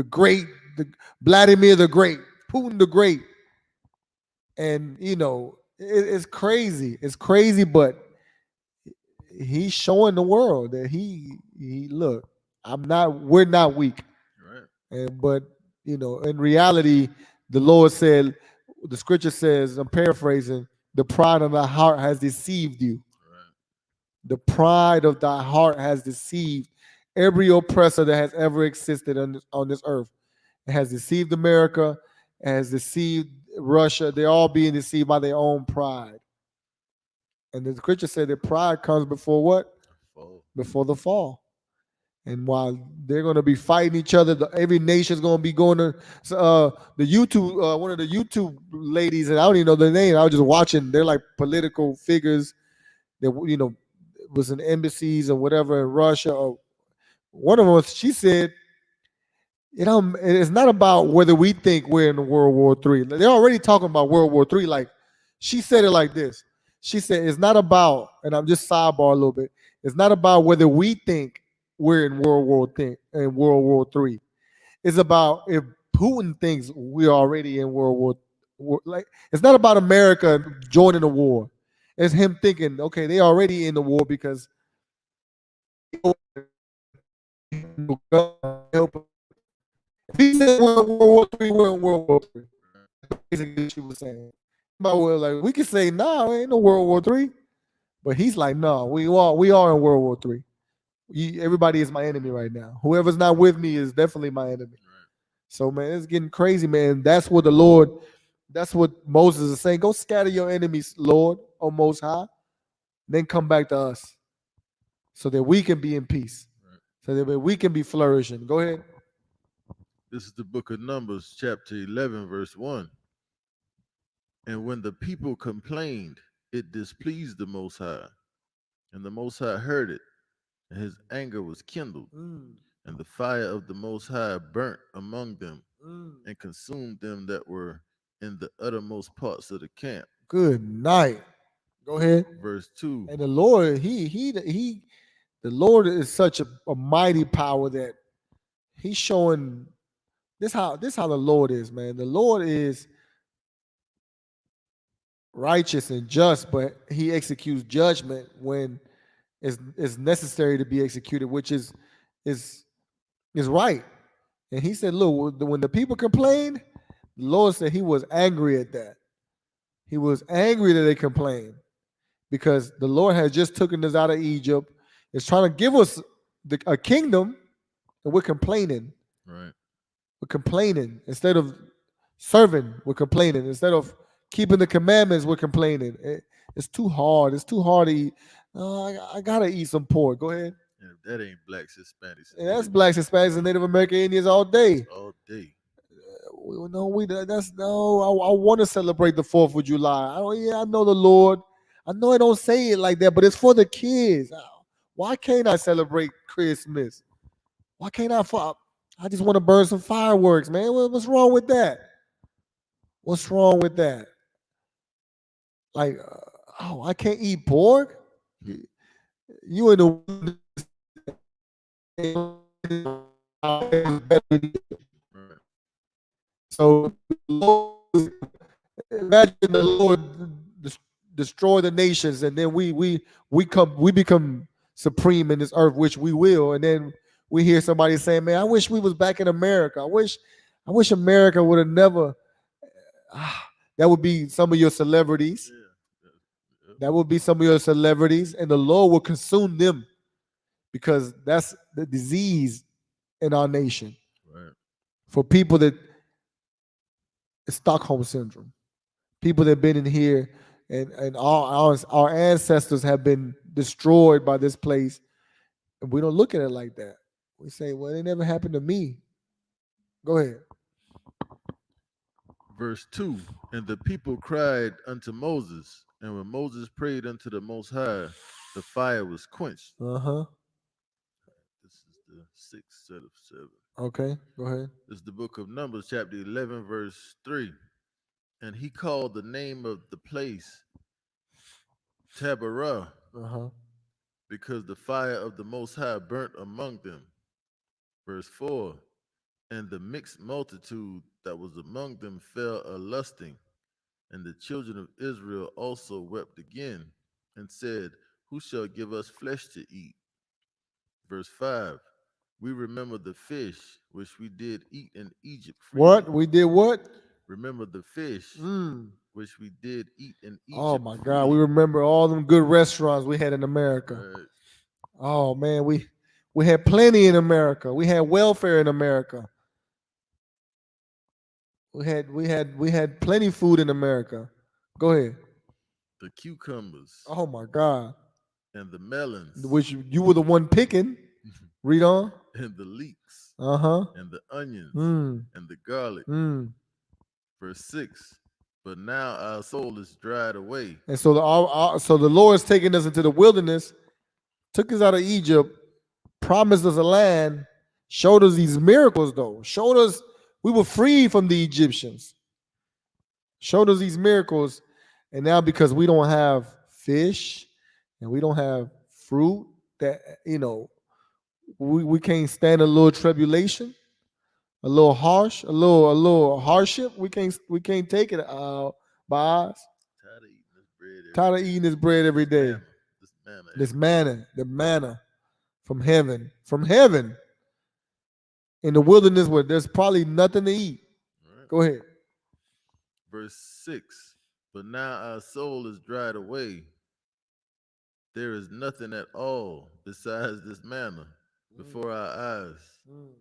great, the Vladimir the Great, Putin the Great, and it's crazy. It's crazy, but he's showing the world that he look. We're not weak, Right. but in reality, the Lord said, the scripture says, I'm paraphrasing, the pride of thy heart has deceived you. Right. The pride of thy heart has deceived every oppressor that has ever existed on this earth. It has deceived America, it has deceived Russia. They're all being deceived by their own pride. And the scripture said that pride comes before what? Fall. Before the fall. And while they're going to be fighting each other, every nation is going to be going to the YouTube. One of the YouTube ladies, and I don't even know their name. I was just watching. They're like political figures that was in embassies or whatever in Russia. Or one of them, she said, it's not about whether we think we're in World War III. They're already talking about World War III. Like She said it like this. She said, it's not about, and I'm just sidebar a little bit, it's not about whether we think we're in World War Three. It's about if Putin thinks we're already in War. Like, it's not about America joining the war. It's him thinking, okay, they already in the war because if he said we're in World War Three, we're in World War Three. Basically, what she was saying. But we're like, we can say, nah, ain't no World War Three. But he's like, no, we are in World War Three. Everybody is my enemy right now. Whoever's not with me is definitely my enemy. So man, it's getting crazy, man. That's what Moses is saying. Go scatter your enemies, Lord, O Most High. Then come back to us so that we can be in peace. So that we can be flourishing. Go ahead. This is the book of Numbers, chapter 11, verse 1. And when the people complained, it displeased the Most High. And the Most High heard it, and his anger was kindled. And the fire of the Most High burnt among them and consumed them that were in the uttermost parts of the camp. Good night. Go ahead. Verse 2. And the Lord, the Lord is such a mighty power that he's showing this how the Lord is, man. The Lord is righteous and just, but he executes judgment when it's necessary to be executed, which is right. And he said, look, when the people complained, the Lord said he was angry at that. He was angry that they complained because the Lord had just taken us out of Egypt. Is trying to give us a kingdom, and we're complaining. Right. We're complaining instead of serving. We're complaining instead of keeping the commandments. We're complaining. It's too hard. It's too hard to eat. I gotta eat some pork. Go ahead. And if that ain't blacks, Hispanics. Yeah, that's blacks, Hispanics, and Native American Indians all day. All day. I want to celebrate the 4th of July. I know the Lord. I know I don't say it like that, but it's for the kids. Why can't I celebrate Christmas? Why can't I just want to burn some fireworks, man. What's wrong with that? What's wrong with that? Like, I can't eat pork? You in the so imagine the Lord destroy the nations, and then we become supreme in this earth, which we will, and then we hear somebody saying, "Man, I wish we was back in America. I wish America would have never." That would be some of your celebrities. That would be some of your celebrities, and the Lord will consume them because that's the disease in our nation. Right. For people that it's Stockholm syndrome, people that have been in here, and our ancestors have been destroyed by this place, and we don't look at it like that. We say, "Well, it never happened to me." Go ahead. Verse 2. And the people cried unto Moses, and when Moses prayed unto the Most High, the fire was quenched. This is the 6th set of 7. Okay, go ahead. This is the book of Numbers, chapter 11, verse 3. And he called the name of the place Taberah, because the fire of the Most High burnt among them. Verse 4. And the mixed multitude that was among them fell a lusting, and the children of Israel also wept again, and said, Who shall give us flesh to eat? Verse 5. We remember the fish which we did eat in Egypt. Freely. What? We did what? Remember the fish which we did eat in Egypt. Oh my God. We remember all them good restaurants we had in America. Right. Oh man, we had plenty in America. We had welfare in America. We had plenty food in America. Go ahead. The cucumbers. Oh my God. And the melons. Which you were the one picking. Read on. And the leeks. And the onions. And the garlic. Verse 6. But now our soul is dried away. And so the Lord is taking us into the wilderness, took us out of Egypt, promised us a land, showed us these miracles though, showed us we were free from the Egyptians, showed us these miracles, And now because we don't have fish and we don't have fruit, that we can't stand a little tribulation, a little hardship. We can't take it by us. Tired of eating this bread every Tired of day. eating this bread every This day. manna. This manna This every day. manna, the manna from heaven in the wilderness where there's probably nothing to eat. All right. Go ahead. Verse 6. But now our soul is dried away. There is nothing at all besides this manna before our eyes. Mm,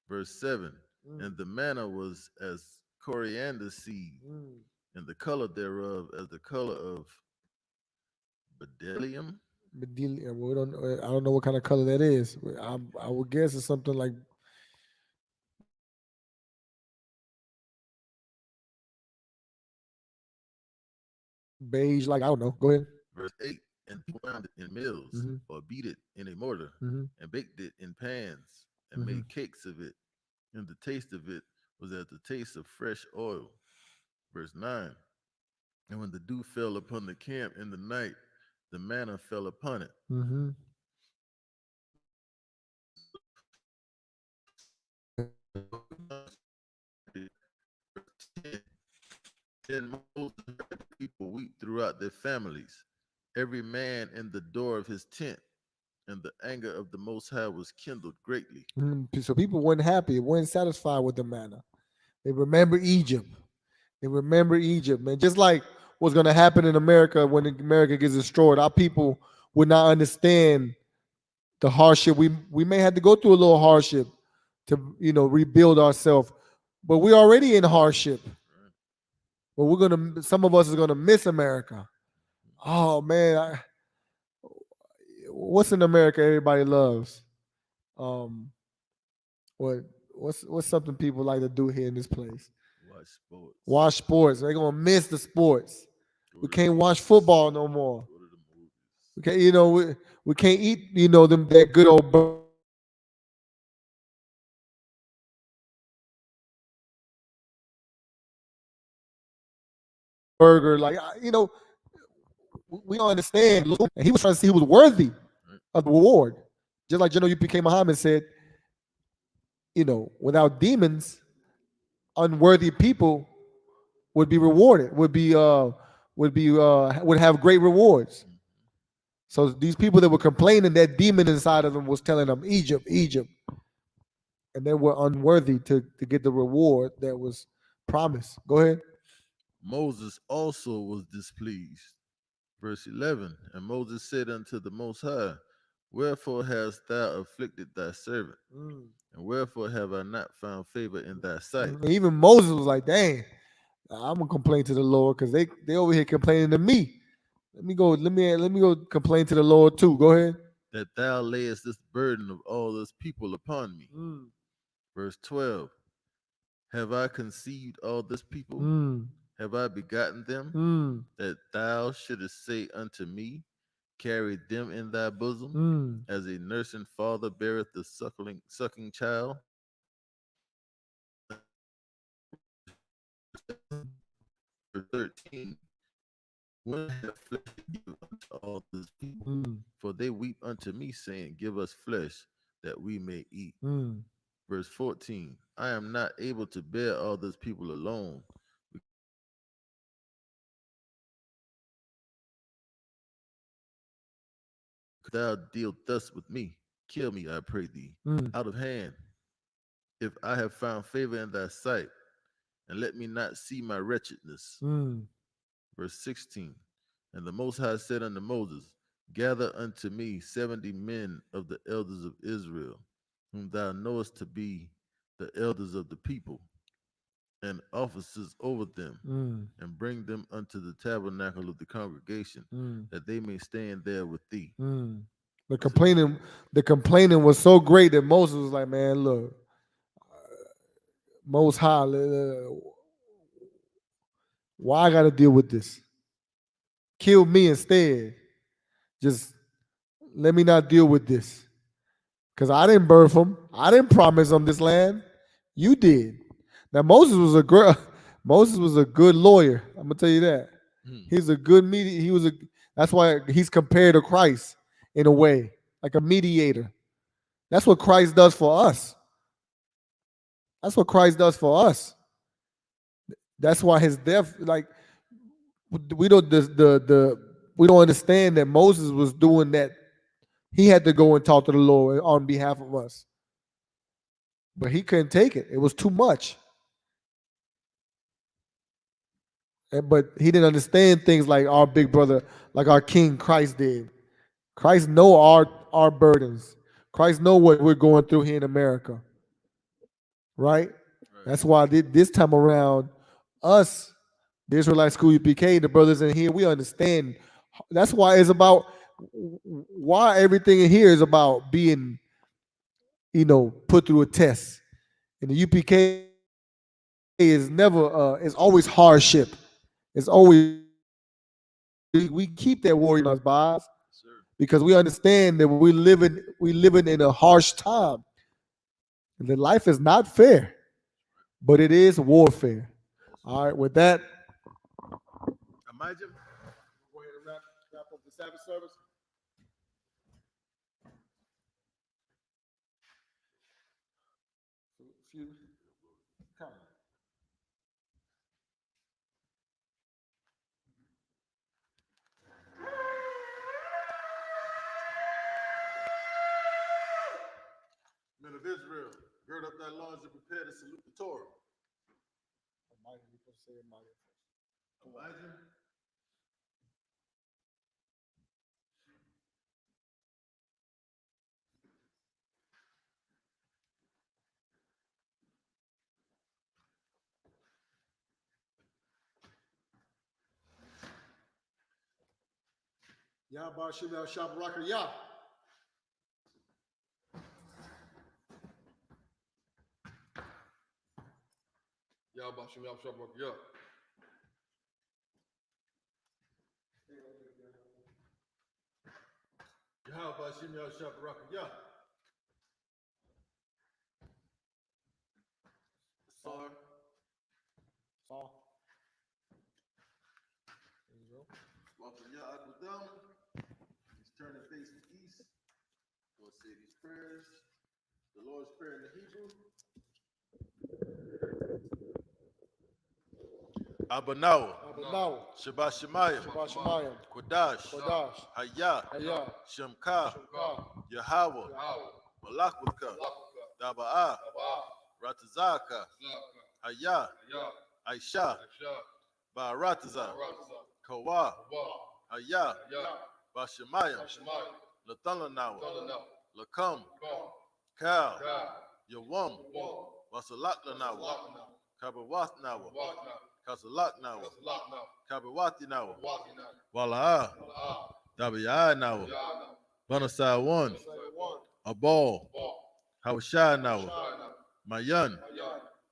Verse 7. mm, And the manna was as coriander seed, mm. and the color thereof as the color of bdellium. We don't. I don't know what kind of color that is. I would guess it's something like beige. Like I don't know. Go ahead. Verse 8. And people ground it in mills, Mhm. or beat it in a mortar, Mhm. and baked it in pans, and Mhm. made cakes of it. And the taste of it was as the taste of fresh oil. Verse 9. And when the dew fell upon the camp in the night, the manna fell upon it. Mhm. Then Moses heard the people weep throughout their families, every man in the door of his tent, and the anger of the Most High was kindled greatly. So people weren't happy, weren't satisfied with the manna. They remember Egypt. They remember Egypt, man. Just like what's going to happen in America when America gets destroyed, our people would not understand the hardship. We may have to go through a little hardship to rebuild ourselves, but we're already in hardship. Right? But some of us is gonna miss America. Oh man, what's in America everybody loves? Um, what what's something people like to do here in this place? Watch sports. Watch sports. They're gonna miss the sports. Go We to the can't watch movies. football no more. Go to the movies. We can't, we can't eat, them that good old burger. Like we don't understand. And he was trying to see who was worthy Right? of the reward. Just like General UPK Muhammad said, without demons, unworthy people would be rewarded, would have great rewards. Mhm. So these people that were complaining, that demon inside of them was telling them Egypt, Egypt, and they were unworthy to get the reward that was promised. Go ahead. Moses also was displeased. Verse 11. And Moses said unto the Most High, wherefore hast thou afflicted thy servant? Mm. And wherefore have I not found favor in thy sight? And even Moses was like, "Dang, I'm gonna complain to the Lord because they over here complaining to me. Let me go complain to the Lord too. Go ahead." That thou layest this burden of all this people upon me. Mm. Verse 12. Have I conceived all this people? Mm. Have I begotten them? Mm. That thou shouldest say unto me, carry them in thy bosom, Mm. as a nursing father beareth the sucking child. Verse 13. When have flesh to give unto all this people? Mm. For they weep unto me, saying, give us flesh that we may eat. Mm. Verse 14. I am not able to bear all this people alone. Thou deal thus with me. Kill me, I pray thee, Mm. out of hand, if I have found favor in thy sight, and let me not see my wretchedness. Mm. Verse 16. And the Most High said unto Moses, gather unto me 70 men of the elders of Israel, whom thou knowest to be the elders of the people, and officers over them, Mm. and bring them unto the tabernacle of the congregation, Mm. that they may stand there with thee. Mm. The complaining was so great that Moses was like, "Man, look, Most High, why I got to deal with this? Kill me instead. Just let me not deal with this, because I didn't birth them. I didn't promise them this land. You did." Now Moses was a good lawyer. I'm gonna tell you that. Hmm. He's a good media. He was a. That's why he's compared to Christ in a way, like a mediator. That's what Christ does for us. That's what Christ does for us. That's why his death, like we don't the we don't understand that Moses was doing that. He had to go and talk to the Lord on behalf of us, but he couldn't take it. It was too much. But he didn't understand things like our big brother, like our King Christ did. Christ know our burdens. Christ know what we're going through here in America, right? Right. That's why this time around, us, the Israelite School UPK, the brothers in here, we understand. That's why it's about why everything in here is about being, put through a test. And the UPK is never, it's always hardship. It's always we keep that warrior in us, boss, Sir. because we understand that we living in a harsh time. The life is not fair, but it is warfare. All right, with that, Imagine. go ahead and wrap up the Sabbath service. A few comments. Men of Israel, gird up thy loins and prepare to salute the Torah. Imagine. Yah Bar Shimel Shabaraka Yah. Yah Bashim Yah Shabrak Yah. Yah Bashim Yah Shabrak Yah. Sar. Saul. There you go. Welcome Yah Akudam. He's turning facing east. We'll say these prayers. The Lord's Prayer in the Hebrew. Abanawa. Abanawa. Shabbat Shemayim. Shabbat Shemayim. Kodash. Kodash. Hayah. Hayah. Shemka. Shemka. Yahweh. Malakwaka. Daba'ah. Ratazaka. Hayah. Aisha. Ba'arataza. Kawa. Hayah. Bashemayim. Lathalanawa. Lakam. Kal. Yawam. Wasalaklanawa. Kabawathnawa. Kasalaknawa. Kabawatinawa. Wala'a. Dabayanawa. Banasai one. Abal. Hawashanawa. Mayan.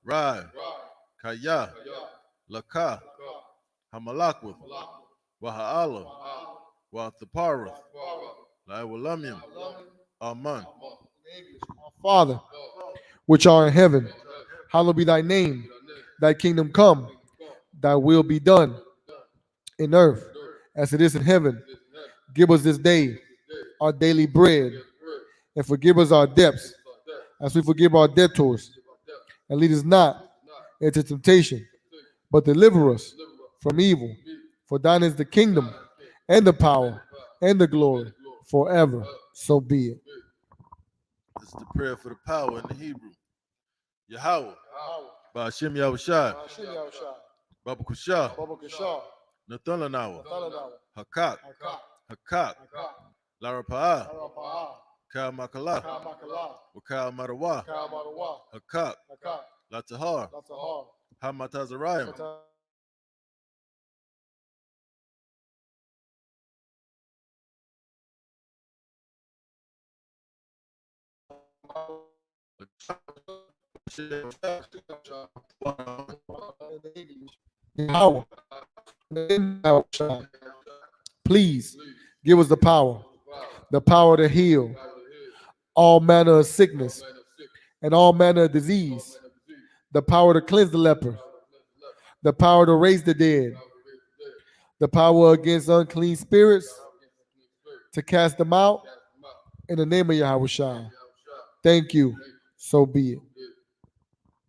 Rai. Kaya. Laka. Hamalakwath. Waha'ala. Wathaparath. Laiwalamim. Aman. Our Father, which art in heaven, hallowed be thy name. Thy kingdom come, thy will be done in earth as it is in heaven. Give us this day our daily bread, and forgive us our debts as we forgive our debtors. And lead us not into temptation, but deliver us from evil. For thine is the kingdom, and the power, and the glory, forever. So be it. This is the prayer for the power in the Hebrew. Yahweh. Ba'ashem Yahushai. Baba Kushah. Nathalanawa. Hakak. Hakak. Larapa'ah. Kal Makala. Wakal Marawa. Hakak. Latahar. Hamatazarayim. Power. Please give us the power to heal all manner of sickness and all manner of disease, the power to cleanse the leper, the power to raise the dead, the power against unclean spirits, to cast them out in the name of Yahushua. Thank you. So be it.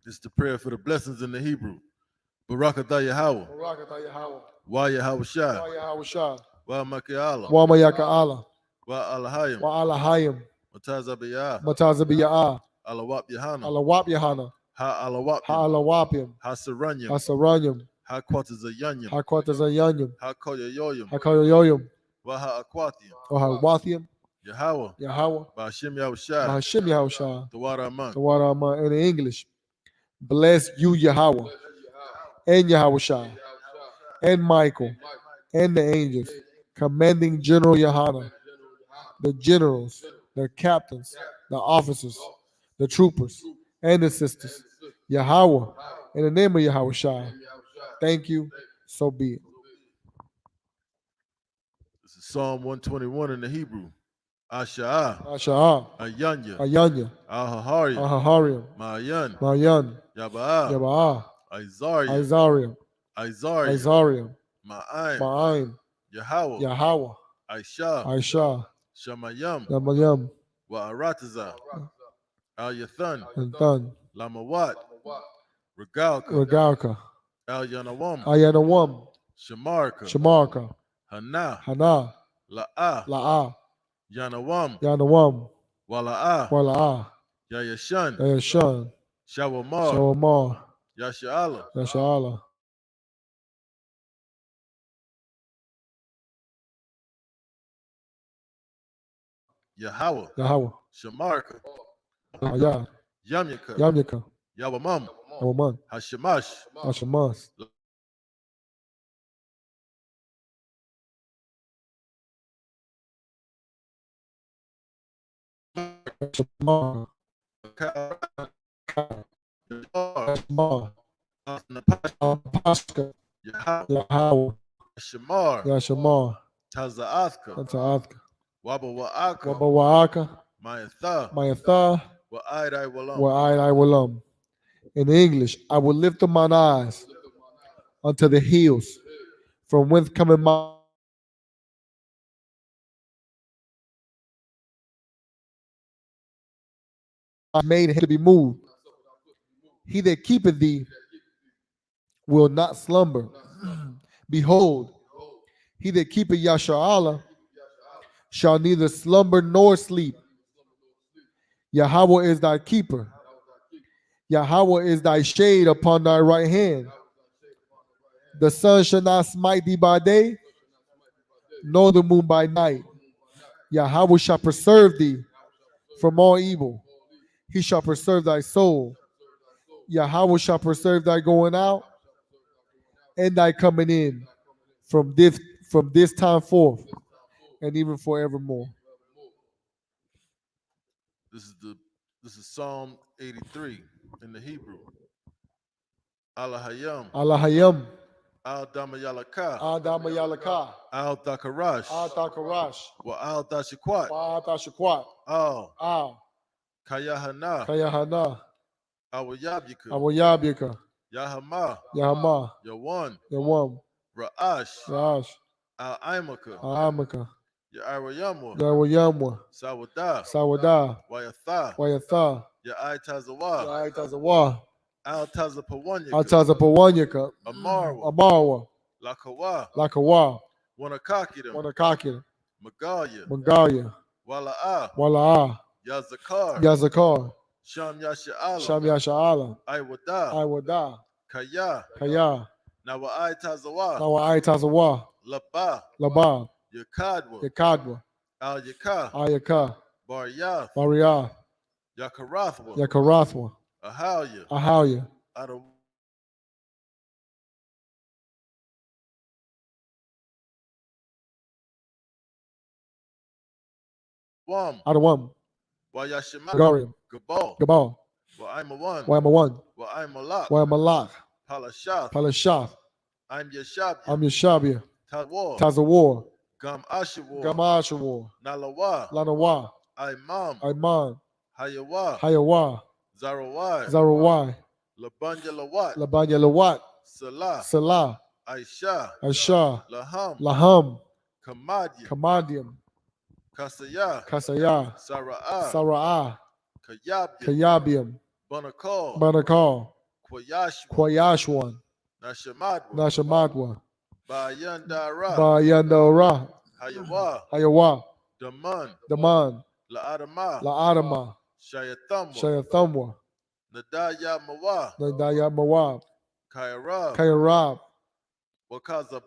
This is the prayer for the blessings in the Hebrew. Barakatah Yahweh. Wa Yahweh Shah. Yahushua. Wa Maki'Allah. Wa Mayaka Allah. Wa Alahayim. Wa Alahayim. Matazabiyah. Matazabiyah. Alawap Yahana. Alawap Yahana. Ha Alawapim. Ha Alawapim. Ha Saranyam. Ha Saranyam. Ha Quatazayanyam. Ha Quatazayanyam. Ha Koyayoyam. Ha Koyoyoyam. Wa Ha Aquatium. Wa Ha Wathiam. Yahweh. Yahweh. Ba'ashim Yahushah. Bahashim Yahushua. Tawara Aman. The water Amma in English. Bless you, Yahweh, and Yahushua, and Michael, and the angels, commanding General Yahana, the generals, the captains, the officers, the troopers, and the sisters. Yahweh, in the name of Yahushua. Thank you. So be it. This is Psalm 121 in the Hebrew. Asha'ah. Asha'ah. Ayanya. Ayanya. Ahahariam. Ahahariam. Ma'ayan. Mayan. Yaba'ah. Yaba'ah. Isariam. Isariam. Isariam. Isariam. Ma'aim. Ma'aim. Yahweh. Yahweh. Aisha. Aisha. Shamayam. Yamayam. Wa'arataza. Al Yathan. And Thun. Lamawat. Regalka. Regalka. Al Yanawam. Ayanawam. Shamarka. Shamarka. Hana. Hana. La'ah. La'ah. Yanawam. Yanawam. Wala'ah. Wala'ah. Yayashan. Yashan. Shawamar. Shawamar. Yasha'ala. Yasha'ala. Yahweh. Yahweh. Shamarka. Ayah. Yamyaka. Yamyaka. Yawamam. Yawaman. Hashamash. Ashamas. Shamar. Shamar. Apaska. Yahweh. Shamar. Yashamar. Taza'athka. Tanta'athka. Wabawa'aka. Wabawa'aka. Mayatha. Mayatha. Wa'aidai walam. I will. In English, I will lift up mine eyes unto the hills, from whence cometh my made him to be moved. He that keepeth thee will not slumber. Behold, he that keepeth Yasha'Allah shall neither slumber nor sleep. Yahweh is thy keeper. Yahweh is thy shade upon thy right hand. The sun shall not smite thee by day, nor the moon by night. Yahweh shall preserve thee from all evil. He shall preserve thy soul. Yahweh shall preserve thy going out and thy coming in from this time forth and even forevermore. This is Psalm 83 in the Hebrew. Alahayam. Alahayam. Al Damayalaka. Al Damayalaka. Al Dakarash. Al Dakarash. Wa Al Dashikwat. Wa Al Dashikwat. Al Kayahana. Kayahana. Awayabika. Awayabika. Yahama. Yahama. Yawan. Yawam. Ra'ash. Ra'ash. Al Aimaka. Al Amaka. Ya'arawayamwa. Yawayamwa. Sawada. Sawada. Wayatha. Wayatha. Ya'aitazawa. Ya'aitazawa. Al Tazapawanyaka. Al Tazapawanyaka. Amarwa. Amarwa. Lakawa. Lakawa. Wanakakida. Wanakakida. Magalia. Magalia. Wala'a. Wala'a. Yazakar. Yazakar. Sham Yasha'ala. Sham Yasha'ala. Iwada. Iwada. Kaya. Kaya. Nawa'aitazawa. Nawa'aitazawa. Laba. Laba. Yakadwa. Yakadwa. Al Yaka. Ayaka. Baryath. Baryath. Yakarathwa. Yakarathwa. Ahalia. Ahalia. Adawam. Wayashima. Gariam. Gabal. Gabal. Wa'aimawan. Wa'amawan. Wa'aimalak. Wa'amalak. Palashath. Palashath. I'm Yashabia. I'm Yeshabia. Tazawar. Tazawar. Gam Ashawar. Gamashawar. Nalawa. Lanawa. Imam. Iman. Hayawa. Hayawa. Zarawai. Zarawai. Labanya Lawat. Labanya Lawat. Salah. Salah. Aisha, Asha, Laham, Laham, Kamadia, Kamadium, Kasaya, Kasaya, Sara'ah, Sara'ah, Kayabium, Kayabium, Banakal, Banakal, Kwayashwan, Kwayashwan, Nashamadwa, Nashamadwa, Bayandara, Bayandara, Hayawa, Hayawa, Daman, Daman, La'adama, La'adama, Shayathamwa, Shayathamwa, Nadaya Mawa, Nadaya Mawab, Kairab, Kairab, Wakaza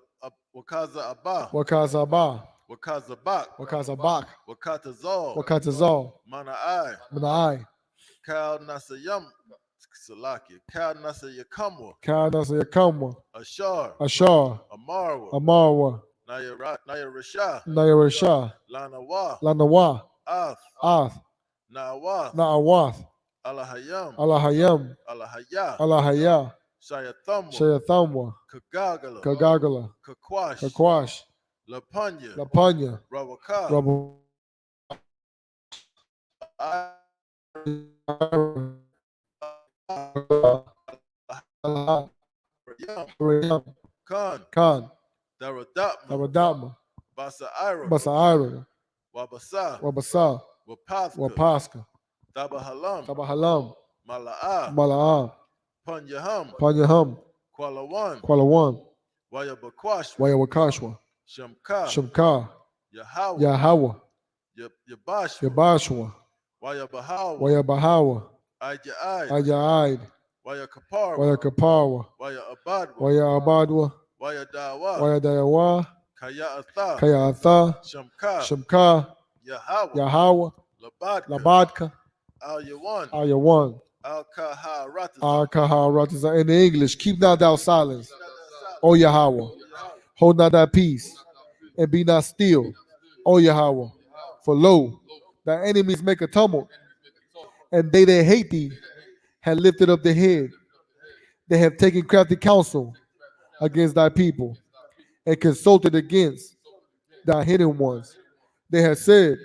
Abba, Wakazaba, Wakazabak, Wakazabak, Wakatazal, Wakatazal, Mana'ai, Manai, Kal Nasayam, Salaki, Kal Nasayakamwa, Kanas Yakamwa, Ashar, Ashar, Amarwa, Amarwa, Naya Rasha, Nayarasha, Lanawa, Lanawa, Ath, Ath, Na'awath, Na'awath, Alahayam, Alahayam, Alahaya, Alahaya, Shayathamwa, Shayathamwa, Kagagala, Kagagala, Kakwash, Kakwash, Lapanya, Lapanya, Rawaka, Rabu, Rayam, Khan, Khan, Daradapma, Taradama, Basaira, Basaira, Wabasa, Wabasa, Wapathka, Wapaska, Tabahalam, Tabahalam, Mala'a, Mala'am, Panyaham, Panyaham, Kualawan, Kualawan, Wayabakwashwa, Wayawakashwa, Shamka, Shamka, Yahawa, Yahawa, Yabashwa, Yabashwa, Wayabahawa, Wayabahawa, Aja'id, Ajaid, Wayakaparwa, Wayakapawa, Wayabadwa, Wayabadwa, Wayadawa, Wayadayawa, Kaya'atha, Kayatha, Shamka, Shamka, Yahawa, Yahawa, Labadka, Labadka, Al-Yawan, Ayawan, Al-Kaharataza, Akaharatiza. In the English, keep not thou silence, O Yahweh. Hold not thy peace, and be not still, O Yahweh. For lo, thy enemies make a tumult, and they that hate thee have lifted up their head. They have taken crafty counsel against thy people, and consulted against thy hidden ones. They have said,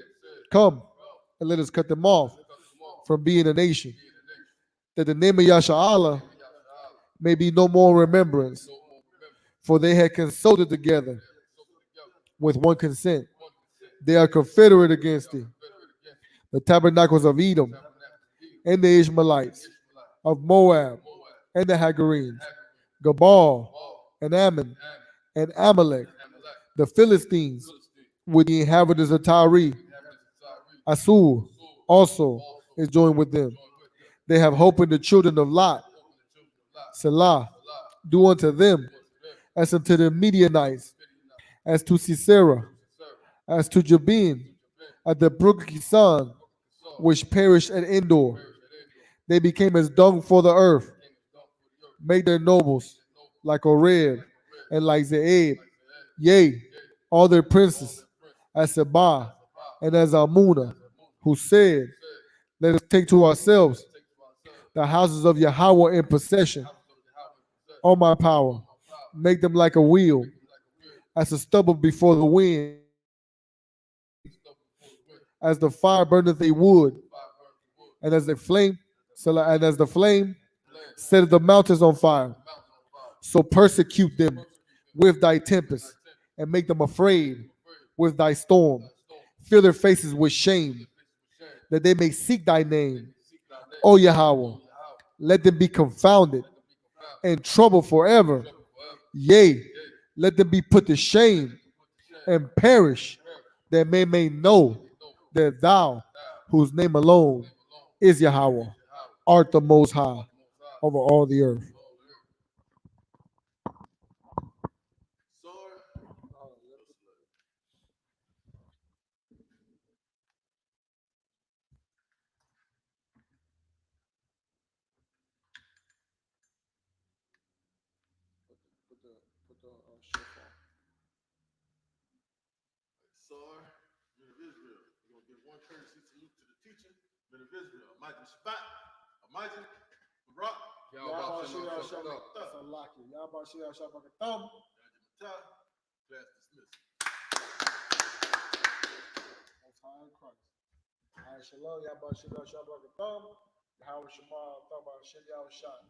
come, and let us cut them off from being a nation, that the name of Yasha'Allah may be no more remembrance. For they had consulted together with one consent. They are confederate against thee. The tabernacles of Edom, and the Ishmaelites, of Moab, and the Hagarenes, Gabal, and Ammon, and Amalek, the Philistines, with the inhabitants of Tyre. Asur also is joined with them. They have hope in the children of Lot. Selah, do unto them as unto the Midianites, as to Sisera, as to Jabin, at the brook Kisan, which perished at Endor. They became as dung for the earth. Make their nobles like Oreb and like Zeeb, yea, all their princes, as Sabah and as Almuna, who said, let us take to ourselves the houses of Yahweh in possession. O my power, make them like a wheel, as the stubble before the wind, as the fire burneth a wood, and as the flame, setteth the mountains on fire. So persecute them with thy tempest, and make them afraid with thy storm. Fill their faces with shame, that they may seek thy name. O Yahweh, let them be confounded and troubled forever. Yea, let them be put to shame and perish, that men may know that thou, whose name alone is Yahweh, art the most high over all the earth. Sword, Sword, men of Israel. We're going to give one courtesy salute to the teacher, men of Israel. Elijah Shabbat, Elijah, Barak, Yabashir Salaki, Yabashir Shabakatam, Matah, class dismissed. Most High in Christ. Shalom, Yabashir Shabakatam, Yahweh Shema, Thama, Shin Yahweh Shai.